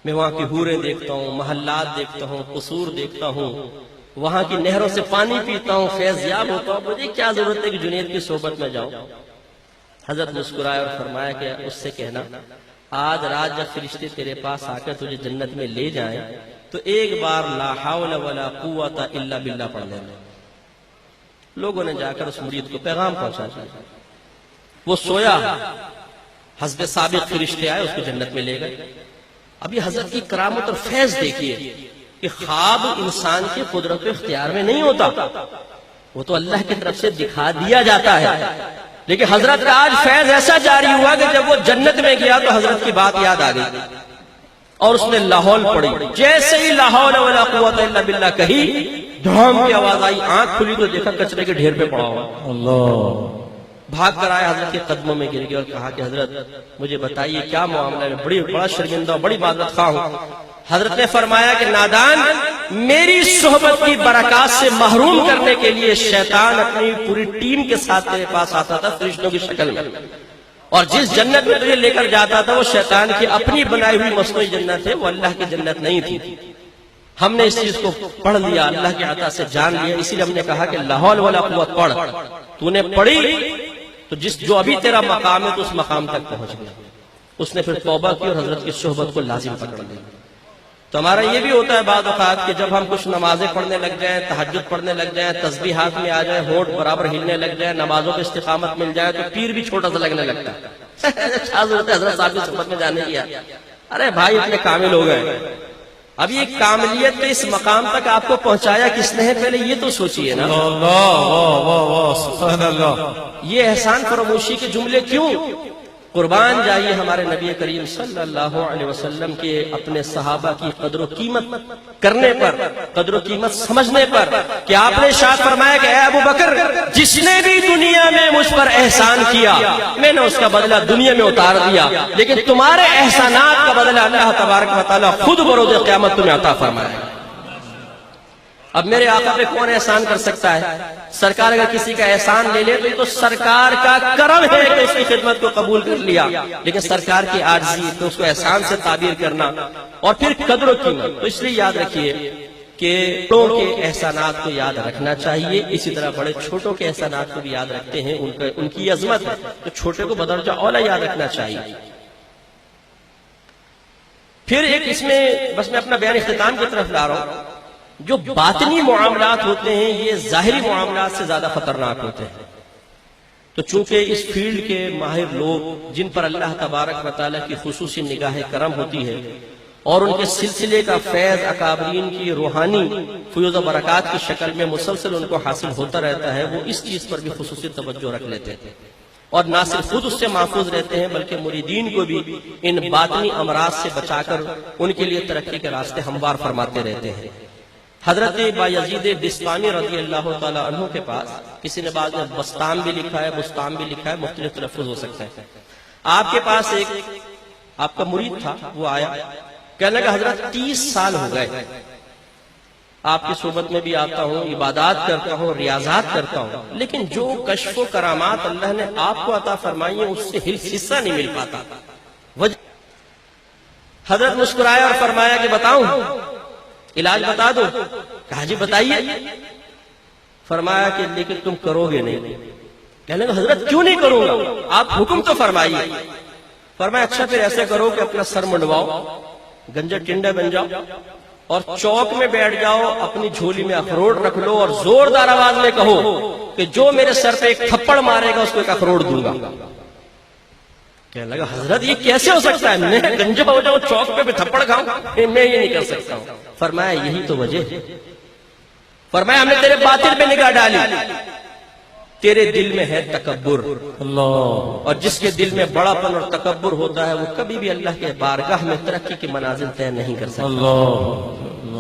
میں وہاں کی حوریں دیکھتا ہوں، محلات دیکھتا ہوں، قصور دیکھتا ہوں، وہاں کی نہروں سے پانی پیتا ہوں، فیض یاب ہوتا ہوں، مجھے کیا ضرورت ہے کہ جنید کی صحبت میں جاؤں؟ حضرت مسکرائے اور فرمایا کہ اس سے کہنا آج رات جب فرشتے تیرے پاس آ کر تجھے جنت میں لے جائیں تو ایک بار لا حول ولا قوت الا باللہ پڑھ لینا۔ لوگوں نے جا کر اس مرید کو پیغام پہنچا دیا، وہ سویا، حسب سابق فرشتے آئے، اس کو جنت میں لے گئے۔ ابھی حضرت کی کرامت اور فیض دیکھیے کہ خواب انسان کے قدرت و اختیار میں نہیں ہوتا، وہ تو اللہ کی طرف سے دکھا دیا جاتا ہے، لیکن حضرت کا آج فیض ایسا جاری ہوا کہ جب وہ جنت میں گیا تو حضرت کی بات یاد آ گئی اور اس نے لاہور پڑھی، جیسے ہی لا حول ولا قوت الا باللہ کہی، دھام کی آواز آئی، آنکھ کھلی تو دیکھا کچرے کے ڈھیر پہ پڑا ہوا، اللہ بھاگ کر آیا، حضرت کے قدموں میں گر گیا اور کہا کہ حضرت مجھے بتائیے کیا معاملہ ہے، بڑا شرمندہ ہوں، بڑی معذرت خواہ ہوں۔ حضرت نے فرمایا کہ نادان، میری صحبت کی برکات سے محروم کرنے کے لیے شیطان اپنی پوری ٹیم کے ساتھ تیرے پاس آتا تھا فرشتوں کی شکل میں، اور جس جنت میں تجھے لے کر جاتا تھا وہ شیطان کی اپنی بنائی ہوئی مصنوعی جنت ہے، وہ اللہ کی جنت نہیں تھی۔ ہم نے اس چیز کو پڑھ لیا، اللہ کی عطا سے جان لیا، اسی لیے ہم نے کہا کہ لا حول ولا قوت پڑھ، تو نے پڑھی تو جو ابھی تیرا مقام ہے تو اس مقام تک پہنچ گیا۔ اس نے پھر توبہ کی اور حضرت کی صحبت کو لازم پکڑ لیا۔ تو ہمارا یہ بھی ہوتا ہے بعض اوقات کہ جب ہم کچھ نمازیں پڑھنے لگ جائیں، تہجد پڑھنے لگ جائیں، تسبیح ہاتھ میں آ جائے، ہونٹ برابر ہلنے لگ جائے، نمازوں پہ استقامت مل جائے تو پیر بھی چھوٹا سا لگنے لگتا ہے، کیا ضرورت ہے حضرت صاحب کی صحبت میں جانے کی؟ ارے بھائی اتنے کامل ہو گئے، اب یہ کاملیت کے اس مقام تک آپ کو پہنچایا کس نے ہے؟ پہلے یہ تو سوچئے نا، سبحان اللہ۔ یہ احسان فراموشی کے جملے کیوں؟ قربان جائیے ہمارے نبی کریم صلی اللہ علیہ وسلم کے اپنے صحابہ کی قدر و قیمت کرنے پر، قدر و قیمت سمجھنے پر، کہ آپ نے ارشاد فرمایا کہ اے ابو بکر، جس نے بھی دنیا میں مجھ پر احسان کیا میں نے اس کا بدلہ دنیا میں اتار دیا، لیکن تمہارے احسانات کا بدلہ اللہ تبارک و تعالیٰ خود بروز قیامت تمہیں عطا فرمائے۔ اب میرے آقا پہ کون احسان کر سکتا ہے؟ سرکار اگر کسی کا احسان لے لے تو یہ تو سرکار کا کرم ہے کہ اس کی خدمت کو قبول کر لیا، لیکن سرکار کی عاجزی تو اس کو احسان سے تعبیر کرنا، اور پھر قدر و قیمت۔ تو اس لیے یاد رکھیے کہ بڑوں کے احسانات کو یاد رکھنا چاہیے، اسی طرح بڑے چھوٹوں کے احسانات کو بھی یاد رکھتے ہیں، ان کی عظمت ہے تو چھوٹے کو بدرجہ اولا یاد رکھنا چاہیے۔ پھر ایک اس میں بس میں اپنا بیان اختتام کی طرف لا رہا ہوں، جو باطنی معاملات ہوتے ہیں یہ ظاہری معاملات سے زیادہ خطرناک ہوتے ہیں۔ تو چونکہ اس فیلڈ کے ماہر لوگ جن پر اللہ تبارک و تعالیٰ کی خصوصی نگاہ کرم ہوتی ہے اور ان کے سلسلے کا فیض اکابرین کی روحانی فیوز و برکات کی شکل میں مسلسل ان کو حاصل ہوتا رہتا ہے، وہ اس چیز پر بھی خصوصی توجہ رکھ لیتے ہیں اور نہ صرف خود اس سے محفوظ رہتے ہیں بلکہ مریدین کو بھی ان باطنی امراض سے بچا کر ان کے لیے ترقی کے راستے ہموار فرماتے رہتے ہیں۔ حضرت بایزید بسطامی رضی اللہ تعالیٰ عنہ کے پاس، کسی نے بعد میں بستام بھی لکھا ہے، بستام بھی لکھا ہے، مختلف تلفظ ہو سکتا ہے، آپ کے پاس ایک آپ کا مرید تھا، وہ آیا، کہنے لگا حضرت 30 سال ہو گئے آپ کی صحبت میں بھی آتا ہوں، عبادات کرتا ہوں، ریاضات کرتا ہوں، لیکن جو کشف و کرامات اللہ نے آپ کو عطا فرمائی ہیں اس سے حصہ نہیں مل پاتا۔ حضرت مسکرایا اور فرمایا کہ بتاؤں، علاج بتا دو؟ کہا جی بتائیے۔ فرمایا کہ لیکن تم کرو گے نہیں۔ کہنے لگا حضرت کیوں نہیں کروں گا، آپ حکم تو فرمائیے۔ فرمایا اچھا پھر ایسے کرو کہ اپنا سر منڈواؤ، گنجا ٹنڈا بن جاؤ اور چوک میں بیٹھ جاؤ، اپنی جھولی میں اخروٹ رکھ لو اور زوردار آواز میں کہو کہ جو میرے سر پہ ایک تھپڑ مارے گا اس کو ایک اخروٹ دوں گا۔ کہنے لگا حضرت یہ کیسے ہو سکتا ہے، میں گنجا ہو جاؤں چوک پہ تھپڑ کھاؤں، میں یہ نہیں کر سکتا ہوں۔ فرمایا یہی تو وجہ ہے۔ فرمایا ہم نے تیرے باطن پہ نگاہ ڈالی، تیرے دل میں ہے تکبر، اور جس کے دل میں بڑا پن اور تکبر ہوتا ہے وہ کبھی بھی اللہ کے بارگاہ میں ترقی کی منازل طے نہیں کر سکتا۔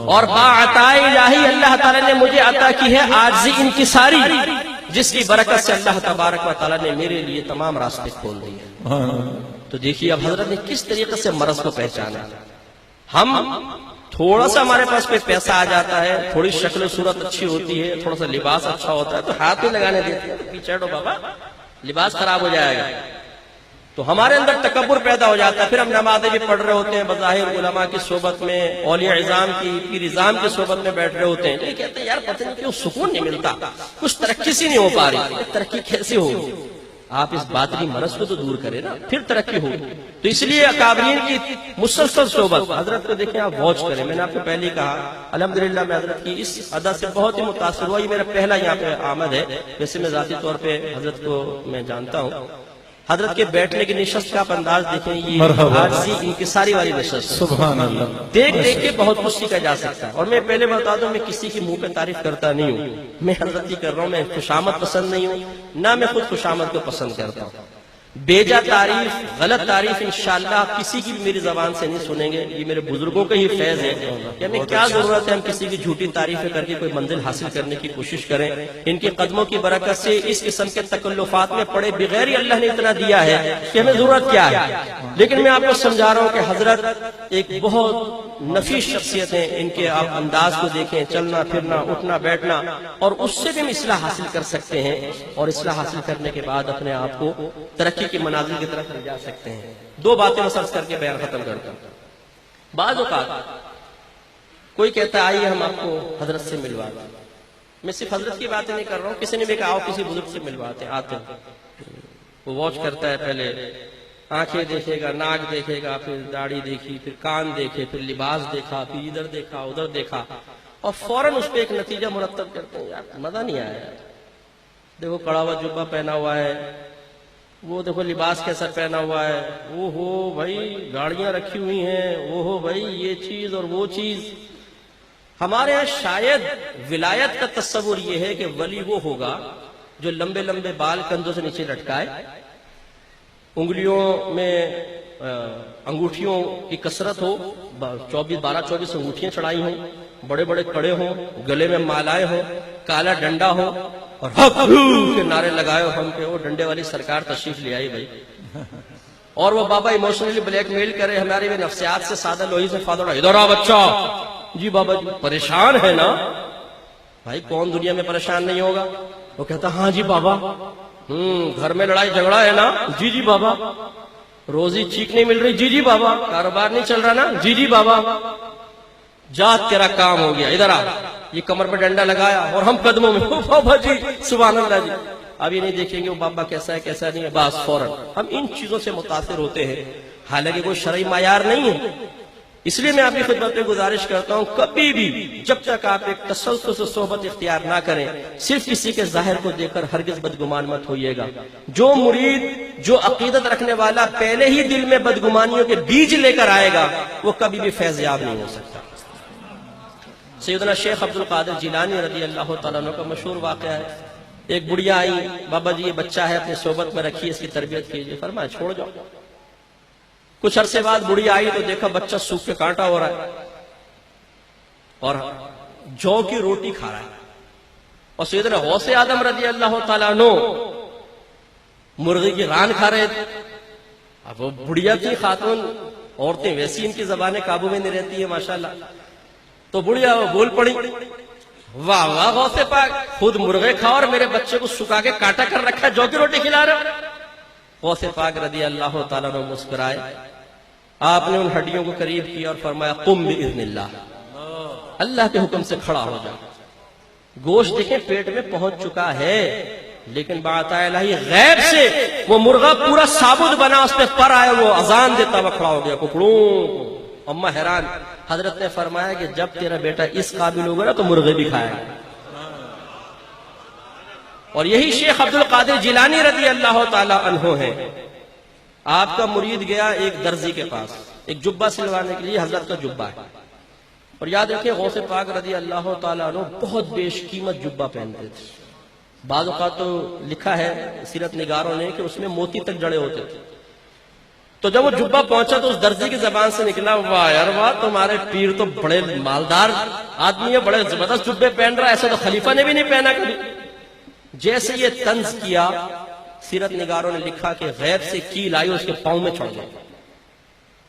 اور باعطاء الہی اللہ تعالیٰ نے مجھے عطا کی ہے عاجزی انکساری، جس کی برکت سے اللہ تبارک و تعالیٰ نے میرے لیے تمام راستے کھول دیے۔ تو دیکھیے اب حضرت نے کس طریقے سے مرض کو پہچانا۔ ہم تھوڑا سا ہمارے پاس کوئی پیسہ آ جاتا ہے، تھوڑی شکل و صورت اچھی ہوتی ہے، تھوڑا سا لباس اچھا ہوتا ہے تو ہاتھ میں لگانے دیتے ہیں، پیچھے ہٹو بابا لباس خراب ہو جائے گا۔ تو ہمارے اندر تکبر پیدا ہو جاتا ہے، پھر ہم نمازیں بھی پڑھ رہے ہوتے ہیں، بظاہر علماء کی صحبت میں، اولیاء اعظام کی، پیر اعظام کی صحبت میں بیٹھ رہے ہوتے ہیں، تو یہ کہتے ہیں یار پتہ نہیں کیوں سکون نہیں ملتا، کچھ ترقی سی نہیں ہو پا رہی، ترقی کیسے ہوگی؟ آپ اس باطنی مرض کو تو دور کریں نا، پھر ترقی ہوگی۔ تو اس لیے اکابرین کی مسلسل صحبت، حضرت کو دیکھیں آپ واچ کریں۔ میں نے آپ کو پہلے ہی کہا الحمدللہ میں حضرت کی اس ادا سے بہت ہی متاثر ہوا، یہ میرا پہلا یہاں پہ آمد ہے، ویسے میں ذاتی طور پہ حضرت کو میں جانتا ہوں۔ حضرت کے بیٹھنے کی نشست کا آپ انداز دیکھیں، یہ عاجزی انکساری والی نشست، سبحان اللہ۔ دیکھ دیکھ کے بہت کچھ سیکھا جا سکتا ہے۔ اور میں پہلے بتا دوں میں کسی کی منہ پہ تعریف کرتا نہیں ہوں، میں حضرت کی کر رہا ہوں، میں خوشامد پسند نہیں ہوں، نہ میں خود خوشامد کو پسند کرتا ہوں۔ بیجا تعریف، غلط تعریف انشاءاللہ کسی کی بھی میری زبان سے نہیں سنیں گے، یہ میرے بزرگوں کا ہی فیض ہے کہ ہمیں کیا ضرورت ہے ہم کسی کی جھوٹی تعریفیں کر کے کوئی منزل حاصل کرنے کی کوشش کریں۔ ان کے قدموں کی برکت سے اس قسم کے تکلفات میں پڑے بغیر ہی اللہ نے اتنا دیا ہے کہ ہمیں ضرورت کیا ہے۔ لیکن میں آپ کو سمجھا رہا ہوں کہ حضرت ایک بہت نفیس شخصیت ہیں، ان کے آپ انداز کو دیکھیں، چلنا پھرنا اٹھنا بیٹھنا، اور اس سے بھی ہم اصلاح حاصل کر سکتے ہیں، اور اصلاح حاصل کرنے کے بعد اپنے آپ کو ترقی کے منازل کی طرف لے جا سکتے ہیں۔ دو باتیں مسلسل کر کے بیان ختم کرتا ہوں۔ بعض اوقات کوئی کہتا ہے آئیے ہم آپ کو حضرت سے ملواتے ہیں، میں صرف حضرت کی باتیں نہیں کر رہا ہوں، کسی نے بھی کہا آؤ کسی بزرگ سے ملواتے ہیں، آتے ہیں، وہ واچ کرتا ہے، پہلے آنکھیں دیکھے گا، ناک دیکھے گا، پھر داڑھی دیکھی، پھر کان دیکھے، پھر لباس دیکھا، پھر ادھر دیکھا ادھر دیکھا، اور فوراً اس پہ ایک نتیجہ مرتب کرتے ہیں، یار مزہ نہیں آیا، دیکھو کڑا ہوا جبہ پہنا ہوا ہے، وہ دیکھو لباس کیسا پہنا ہوا ہے، وہ ہو بھائی گاڑیاں رکھی ہوئی ہیں، وہ ہو بھائی یہ چیز اور وہ چیز۔ ہمارے یہاں شاید ولایت کا تصور یہ ہے کہ ولی وہ ہوگا جو لمبے لمبے بال کندھوں سے نیچے لٹکائے، انگلیوں میں انگوٹھیوں کی کثرت ہو، 12-24 انگوٹھیاں چڑھائی ہوں، بڑے بڑے کڑے ہوں، گلے میں مالائے ہوں، کالا ڈنڈا ہو، اور حق کے نعرے لگائے ہو ہم پہ، وہ ڈنڈے والی سرکار تشریف لے آئی بھائی، اور وہ بابا ایموشنلی بلیک میل کرے ہماری بھی نفسیات سے سادہ لوہی سے فادڑا، ادھر آ بچہ، جی بابا جی پریشان ہے نا بھائی، کون دنیا میں پریشان نہیں ہوگا؟ وہ کہتا ہاں جی بابا، گھر میں لڑائی جھگڑا ہے نا، جی جی بابا، روزی ٹھیک نہیں مل رہی، جی جی بابا، کاروبار نہیں چل رہا نا، جی جی بابا، جا تیرا کام ہو گیا، ادھر آ، یہ کمر پہ ڈنڈا لگایا اور ہم قدموں میں، بابا جی سبحان اللہ جی، اب یہ نہیں دیکھیں گے وہ بابا کیسا ہے کیسا نہیں ہے، بس فوراً ہم ان چیزوں سے متاثر ہوتے ہیں، حالانکہ کوئی شرعی معیار نہیں ہے۔ اس لیے میں آپ کی خدمت میں گزارش کرتا ہوں کبھی بھی جب تک آپ ایک تسلسل سے صحبت اختیار نہ کریں، صرف کسی کے ظاہر کو دیکھ کر ہرگز بدگمان مت ہوئیے گا۔ جو مرید، جو عقیدت رکھنے والا پہلے ہی دل میں بدگمانیوں کے بیج لے کر آئے گا، وہ کبھی بھی فیض یاب نہیں ہو سکتا۔ سیدنا شیخ عبد القادر جیلانی رضی اللہ تعالیٰ عنہ کا مشہور واقعہ ہے، ایک بڑھیا آئی، بابا جی یہ بچہ ہے اپنی صحبت میں رکھیے، اس کی تربیت کیجیے، فرمایا چھوڑ جاؤ۔ کچھ عرصے بعد بڑھیا آئی تو دیکھا بچہ سوکھ کے کانٹا ہو رہا ہے اور جو کی روٹی کھا رہا ہے، اور سیدنا غوث آدم رضی اللہ تعالیٰ عنہ مرغی کی ران کھا رہے تھے۔ اب وہ بڑھیا تھی خاتون، عورتیں ویسی ان کی زبانیں قابو میں نہیں رہتی ہے ماشاءاللہ، تو بڑھیا وہ بول پڑی، واہ واہ غوث پاک، خود مرغے کھا اور میرے بچے کو سکھا کے کاٹا کر رکھا، جو کی روٹی کھلا رہا۔ غوث پاک رضی اللہ تعالیٰ عنہ مسکرائے، آپ نے ان ہڈیوں کو قریب کیا اور فرمایا قم باذن اللہ، اللہ کے حکم سے کھڑا ہو جا۔ گوشت دیکھیں پیٹ میں پہنچ چکا ہے، لیکن بعطاء الہی غیب سے وہ مرغا پورا ثابت بنا، اس پہ پر آیا، وہ اذان دیتا ہوا کھڑا ہو گیا، ککڑوں۔ اماں حیران، حضرت نے فرمایا کہ جب تیرا بیٹا اس قابل ہوگا نا تو مرغے بھی کھائے گا۔ اور یہی شیخ عبد القادر جیلانی رضی اللہ تعالی عنہ ہے۔ آپ کا مرید گیا ایک درزی کے پاس ایک جبہ سلوانے کے لیے، حضرت کا جبہ ہے، اور یاد رکھیں غوث پاک رضی اللہ تعالیٰ عنہ بہت بیش قیمت جبہ پہنتے تھے، بعض اوقات تو لکھا ہے سیرت نگاروں نے کہ اس میں موتی تک جڑے ہوتے تھے۔ تو جب وہ جبہ پہنچا تو اس درزی کی زبان سے نکلا، واہ یار واہ، تمہارے پیر تو بڑے مالدار آدمی ہے، بڑے زبردست جبے پہن رہا ہے، ایسا تو خلیفہ نے بھی نہیں پہنا کبھی۔ جیسے یہ طنز کیا، سیرت نگاروں نے لکھا کہ غیب سے کیل آئی اس کے پاؤں میں چڑھ گئی،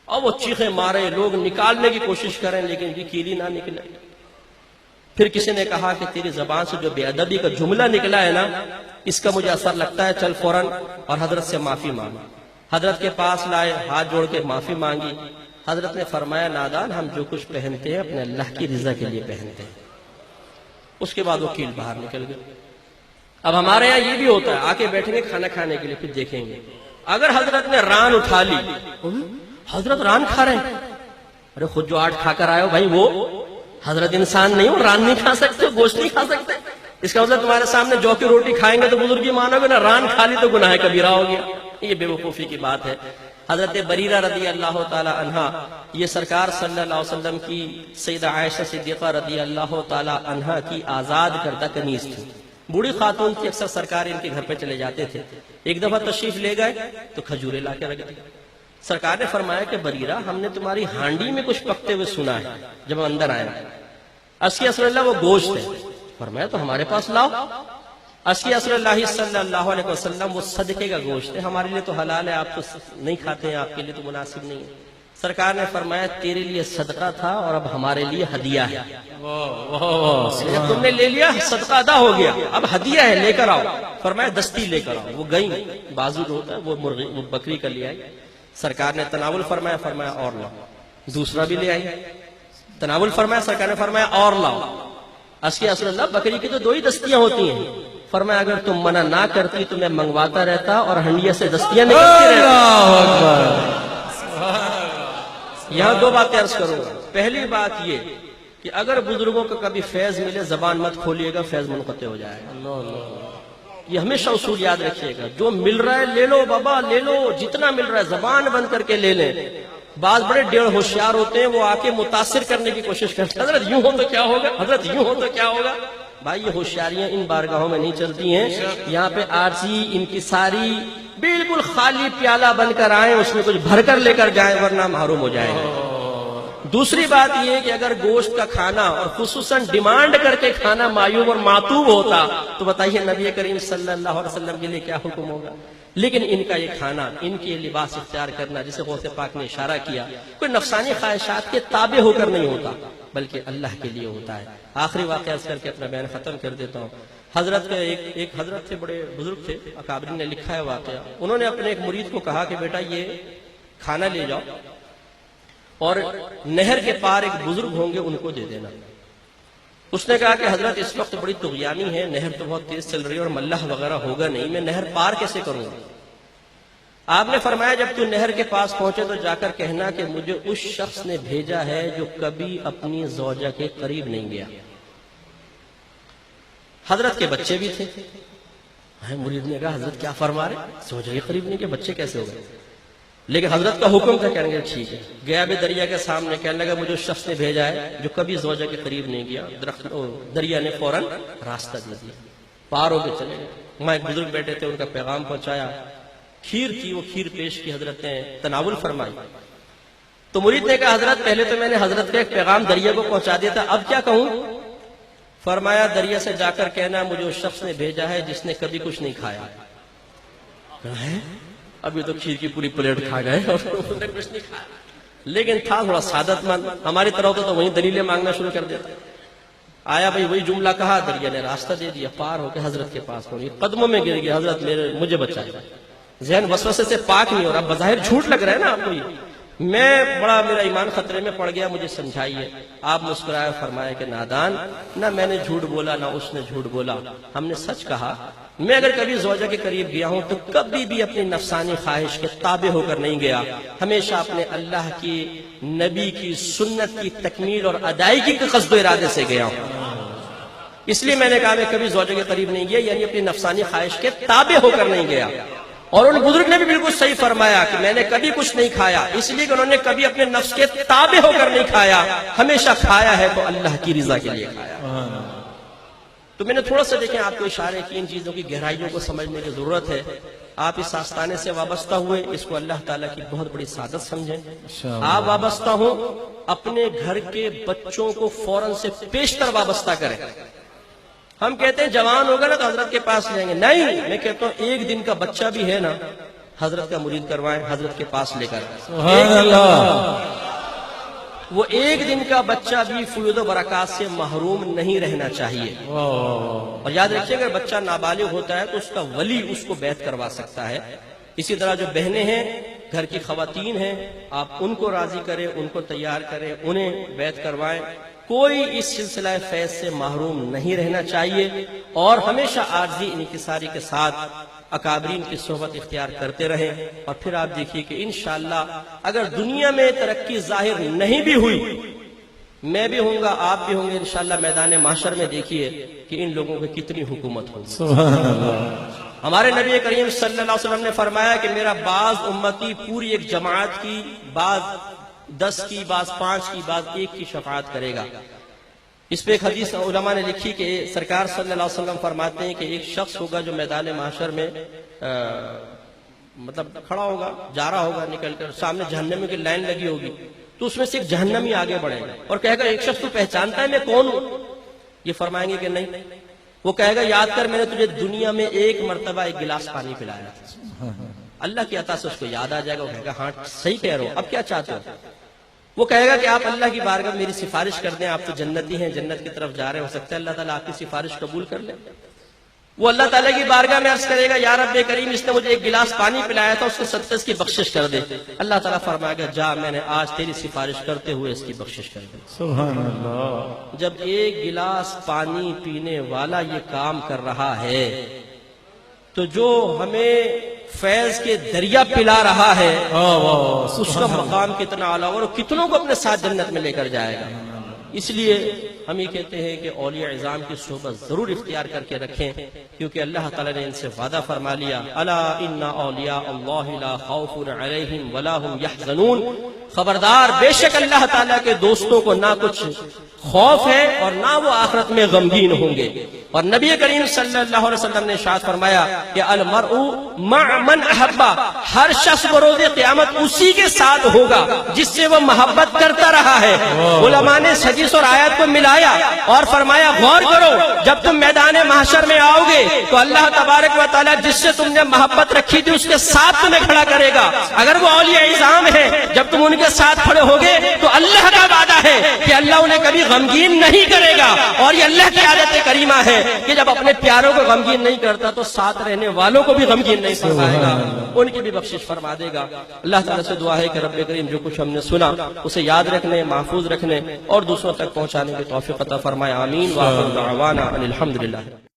اور وہ چیخیں مارے، لوگ نکالنے کی کوشش کریں لیکن یہ کیل ہی نہ نکلے۔ پھر کسی نے کہا کہ تیری زبان سے جو بے ادبی کا جملہ نکلا ہے نا، اس کا مجھے اثر لگتا ہے، چل فوراً اور حضرت سے معافی مانگ۔ حضرت کے پاس لائے، ہاتھ جوڑ کے معافی مانگی۔ حضرت نے فرمایا، نادان، ہم جو کچھ پہنتے ہیں اپنے اللہ کی رضا کے لیے پہنتے ہیں۔ اس کے بعد وہ کیل باہر نکل گئے۔ اب ہمارے یہاں یہ بھی ہوتا ہے، آ کے بیٹھیں گے کھانا کھانے کے لیے، پھر دیکھیں گے اگر حضرت نے ران اٹھا لی، حضرت ران کھا رہے ہیں، ارے خود جو آٹھ کھا کر آئے ہو بھائی، وہ حضرت انسان نہیں ہو، ران نہیں کھا سکتے، گوشت نہیں کھا سکتے۔ اس کا مطلب تمہارے سامنے جو کی روٹی کھائیں گے تو بزرگی مانو گے نا، ران کھا لی تو گناہ کبیرہ ہو گیا۔ یہ بے وقوفی کی بات ہے۔ حضرت بریرہ رضی اللہ تعالی عنہا، یہ سرکار صلی اللہ علیہ وسلم کی سیدہ عائشہ صدیقہ رضی اللہ تعالی عنہا کی آزاد کردہ کنیز تھی، بوڑھی خاتون تھی، اکثر سرکار ان کے گھر پہ چلے جاتے تھے۔ ایک دفعہ تشریف لے گئے تو کھجورے لا کے رکھ دی۔ سرکار نے فرمایا کہ بریرہ، ہم نے تمہاری ہانڈی میں کچھ پکتے ہوئے سنا ہے۔ جب ہم اندر آئے، اسکی اصل اللہ وہ گوشت ہے، فرمایا تو ہمارے پاس لاؤ۔ اسکی اصل اللہ صلی اللہ علیہ وسلم وہ صدقے کا گوشت ہے، ہمارے لیے تو حلال ہے، آپ تو نہیں کھاتے ہیں، آپ کے لیے تو مناسب نہیں ہے۔ سرکار نے فرمایا تیرے لیے صدقہ تھا اور اب ہمارے لیے ہدیہ ہے، تم نے لے لیا، صدقہ ادا ہو گیا، اب ہدیہ ہے، لے کر آؤ۔ فرمایا دستی لے کر آؤ۔ وہ گئی، بازو جو ہوتا ہے وہ مرغی، وہ بکری کا لے آئی۔ سرکار نے تناول فرمایا، فرمایا اور لاؤ۔ دوسرا بھی لے آئی، تناول فرمایا، سرکار نے فرمایا اور لاؤ۔ اسکی اصل اللہ، بکری کی تو دو ہی دستیاں ہوتی ہیں، فرمایا اگر تم منع نہ کرتی تو میں منگواتا رہتا اور ہنڈیا سے دستیاں نکلتی رہتی۔ یہاں دو باتیں عرض کروں گا۔ پہلی بات یہ کہ اگر بزرگوں کو کبھی فیض ملے، زبان مت کھولیے گا، فیض منقطع ہو جائے گا۔ یہ ہمیشہ اصول یاد رکھیے گا، جو مل رہا ہے لے لو بابا، لے لو، جتنا مل رہا ہے زبان بند کر کے لے لیں۔ بعض بڑے ڈیڑھ ہوشیار ہوتے ہیں، وہ آ کے متاثر کرنے کی کوشش کرتے ہیں، حضرت یوں ہو تو کیا ہوگا، حضرت یوں ہو تو کیا ہوگا۔ بھائی یہ ہوشیاریاں ان بارگاہوں میں نہیں چلتی ہیں۔ یہاں پہ عارضی، انکساری، بالکل خالی پیالہ بن کر آئیں، اس میں کچھ بھر کر لے کر جائیں، ورنہ محروم ہو جائیں گے۔ دوسری بات یہ ہے کہ اگر گوشت کا کھانا اور خصوصاً ڈیمانڈ کر کے کھانا معیوب اور معتوب ہوتا تو بتائیے نبی کریم صلی اللہ علیہ وسلم کے لیے کیا حکم ہوگا۔ لیکن ان کا یہ کھانا، ان کے لباس اختیار کرنا، جسے غوث پاک نے اشارہ کیا، کوئی نفسانی خواہشات کے تابع ہو کر نہیں ہوتا بلکہ اللہ کے لیے ہوتا ہے۔ آخری واقعہ کر کے اپنا بیان ختم کر دیتا ہوں۔ حضرت کے ایک حضرت تھے، بڑے بزرگ تھے، اکابرین نے لکھا ہے واقعہ۔ انہوں نے اپنے ایک مرید کو کہا کہ بیٹا یہ کھانا لے جاؤ اور نہر کے پار ایک بزرگ ہوں گے، ان کو دے دینا۔ اس نے کہا کہ حضرت اس وقت بڑی طغیانی ہے، نہر تو بہت تیز چل رہی ہے اور ملح وغیرہ ہوگا نہیں، میں نہر پار کیسے کروں گا؟ آپ نے فرمایا جب تو نہر کے پاس پہنچے تو جا کر کہنا کہ مجھے اس شخص نے بھیجا ہے جو کبھی اپنی زوجہ کے قریب نہیں گیا۔ حضرت کے بچے بھی تھے۔ مرید نے کہا حضرت کیا فرما رہے، زوجہ کے قریب نہیں گئے، بچے کیسے ہو گئے؟ لیکن حضرت کا حکم تھا، کہنے لگے ٹھیک ہے۔ گیا بھی دریا کے سامنے، کہنے لگا مجھے اس شخص نے بھیجا ہے جو کبھی زوجہ کے قریب نہیں گیا۔ دریا نے فوراً راستہ دے دیا، پار ہو کے چلے گئے۔ وہاں ایک بزرگ بیٹھے تھے، ان کا پیغام پہنچایا، کھیر تھی، وہ کھیر پیش کی، حضرت نے تناول فرمائی۔ تو مرید نے کہا حضرت پہلے تو میں نے حضرت کا ایک پیغام دریا کو پہنچا دیا تھا، اب کیا کہوں؟ فرمایا دریا سے جا کر کہنا مجھے اس شخص نے بھیجا ہے جس نے کبھی کچھ نہیں کھایا۔ ابھی تو کھیر کی پوری پلیٹ کھا گئے اور انہوں نے کچھ نہیں کھایا، لیکن تھا تھوڑا سعادت مند۔ ہماری طرح ہوتا تو وہیں دلیلیں مانگنا شروع کر دیتا۔ آیا بھائی وہی جملہ کہا، دریا نے راستہ دے دیا، پار ہو کے حضرت کے پاس پہنچی، قدموں میں گر گیا، حضرت مجھے بچائے۔ ذہن وسوسے سے پاک نہیں ہو رہا، بظاہر جھوٹ لگ رہا ہے نا آپ کو، میں بڑا میرا ایمان خطرے میں پڑ گیا، مجھے سمجھائیے۔ آپ مسکرائے، فرمایا کہ نادان، نہ میں نے جھوٹ بولا نہ اس نے جھوٹ بولا، ہم نے سچ کہا۔ میں اگر کبھی زوجہ کے قریب گیا ہوں تو کبھی بھی اپنی نفسانی خواہش کے تابع ہو کر نہیں گیا، ہمیشہ اپنے اللہ کی نبی کی سنت کی تکمیل اور ادائیگی کے قصد و ارادے سے گیا ہوں۔ اس لیے میں نے کہا میں کبھی زوجہ کے قریب نہیں گیا، یعنی اپنی نفسانی خواہش کے تابع ہو کر نہیں گیا۔ اور ان بزرگ نے بھی بالکل صحیح فرمایا کہ میں نے کبھی کچھ نہیں کھایا، اس لیے کہ انہوں نے کبھی اپنے نفس کے تابع ہو کر نہیں کھایا، ہمیشہ کھایا ہے تو اللہ کی رضا کے لیے کھایا۔ تو میں نے تھوڑا سا دیکھیں آپ کو اشارے کی، ان چیزوں کی گہرائیوں کو سمجھنے کی ضرورت ہے۔ آپ اس آستانے سے وابستہ ہوئے، اس کو اللہ تعالیٰ کی بہت بڑی سعادت سمجھیں۔ انشاءاللہ۔ آپ وابستہ ہوں، اپنے گھر کے بچوں کو فوراً سے پیشتر وابستہ کریں۔ ہم کہتے ہیں جوان ہوگا نا تو حضرت کے پاس لیں گے، نہیں، میں کہتا ہوں ایک دن کا بچہ بھی ہے نا، حضرت کا مرید کروائیں، حضرت کے پاس لے کر۔ سبحان اللہ۔ وہ ایک دن کا بچہ بھی فیوض و برکات سے محروم نہیں رہنا چاہیے۔ اور یاد رکھیے اگر بچہ نابالغ ہوتا ہے تو اس کا ولی اس کو بیعت کروا سکتا ہے۔ اسی طرح جو بہنیں ہیں، گھر کی خواتین ہیں، آپ ان کو راضی کریں، ان کو تیار کریں، انہیں بیعت کروائیں۔ کوئی اس سلسلہ فیض سے محروم نہیں رہنا چاہیے، اور ہمیشہ عاجزی انکساری کے ساتھ اکابرین کی صحبت اختیار کرتے رہیں۔ اور پھر آپ دیکھیے کہ انشاءاللہ اگر دنیا میں ترقی ظاہر نہیں بھی ہوئی، میں بھی ہوں گا، آپ بھی ہوں گے انشاءاللہ، میدان محشر میں دیکھیے کہ ان لوگوں کی کتنی حکومت ہوگی۔ سبحان اللہ۔ ہمارے نبی کریم صلی اللہ علیہ وسلم نے فرمایا کہ میرا بعض امتی پوری ایک جماعت کی، بعض 10 کی، بعض 5 کی، بعض 1 کی شفاعت کرے گا۔ اس پہ ایک حدیث علماء نے لکھی کہ سرکار صلی اللہ علیہ وسلم فرماتے ہیں کہ ایک شخص ہوگا جو میدان محشر میں مطلب کھڑا ہوگا، جا رہا ہوگا نکل کر، سامنے جہنمیوں کی لائن لگی ہوگی، تو اس میں سے ایک جہنمی آگے بڑھے گا اور کہے گا ایک شخص تو پہچانتا ہے میں کون ہوں؟ یہ فرمائیں گے کہ نہیں۔ وہ کہے گا یاد کر میں نے تجھے دنیا میں ایک مرتبہ ایک گلاس پانی پلایا تھا۔ اللہ کی عطا سے اس کو یاد آ جائے گا، وہ کہے گا ہاں صحیح کہہ رہے ہو، اب کیا چاہتے ہو؟ وہ کہے گا کہ آپ اللہ کی بارگاہ میں میری سفارش کر دیں، آپ تو جنتی ہیں، جنت کی طرف جا رہے، ہو سکتا ہے اللہ تعالیٰ آپ کی سفارش قبول کر لیں۔ وہ اللہ تعالیٰ کی بارگاہ میں عرض کرے گا یا رب کریم اس نے مجھے ایک گلاس پانی پلایا تھا، اس کو 70 کی بخشش کر دے۔ اللہ تعالیٰ فرمائے گا جا، میں نے آج تیری سفارش کرتے ہوئے اس کی بخشش کر دی۔ سبحان اللہ۔ جب ایک گلاس پانی پینے والا یہ کام کر رہا ہے تو جو ہمیں فیض کے دریا پلا رہا ہے اس کا مقام کتنا اعلیٰ اور کتنوں کو اپنے ساتھ جنت میں لے کر جائے گا۔ اس لیے ہم یہ کہتے ہیں کہ اولیاء اعظام کی صحبت ضرور اختیار کر کے رکھیں، کیونکہ اللہ تعالیٰ نے ان سے وعدہ فرما لیا، الا ان اولیاء اللہ لا خوف علیہم ولا هم یحزنون، خبردار بے شک اللہ تعالیٰ کے دوستوں کو نہ کچھ خوف ہے اور نہ وہ آخرت میں غمگین ہوں گے۔ اور نبی کریم صلی اللہ علیہ وسلم نے ارشاد فرمایا کہ المرء مع من احبا، ہر شخص بروز قیامت اسی کے ساتھ ہوگا جس سے وہ محبت کرتا رہا ہے۔ علماء نے حدیث اور آیات کو ملایا اور فرمایا غور کرو، جب تم میدان محشر میں آؤ گے تو اللہ تبارک و تعالیٰ جس سے تم نے محبت رکھی تھی اس کے ساتھ تمہیں کھڑا کرے گا۔ اگر وہ اولیاء اعظام ہیں، جب تم ان کے ساتھ کھڑے ہوگے تو اللہ کا وعدہ ہے کہ اللہ انہیں کبھی غمگین نہیں کرے گا، اور یہ اللہ کی عادت کریمہ ہے کہ جب اپنے پیاروں کو غمگین نہیں کرتا تو ساتھ رہنے والوں کو بھی غمگین نہیں فرمائے گا، ان کی بھی بخشش فرما دے گا۔ اللہ تعالیٰ سے دعا ہے کہ رب کریم جو کچھ ہم نے سنا اسے یاد رکھنے، محفوظ رکھنے اور دوسروں تک پہنچانے کی توفیق عطا فرمائے۔ آمین۔ وآخر دعوانا ان الحمدللہ۔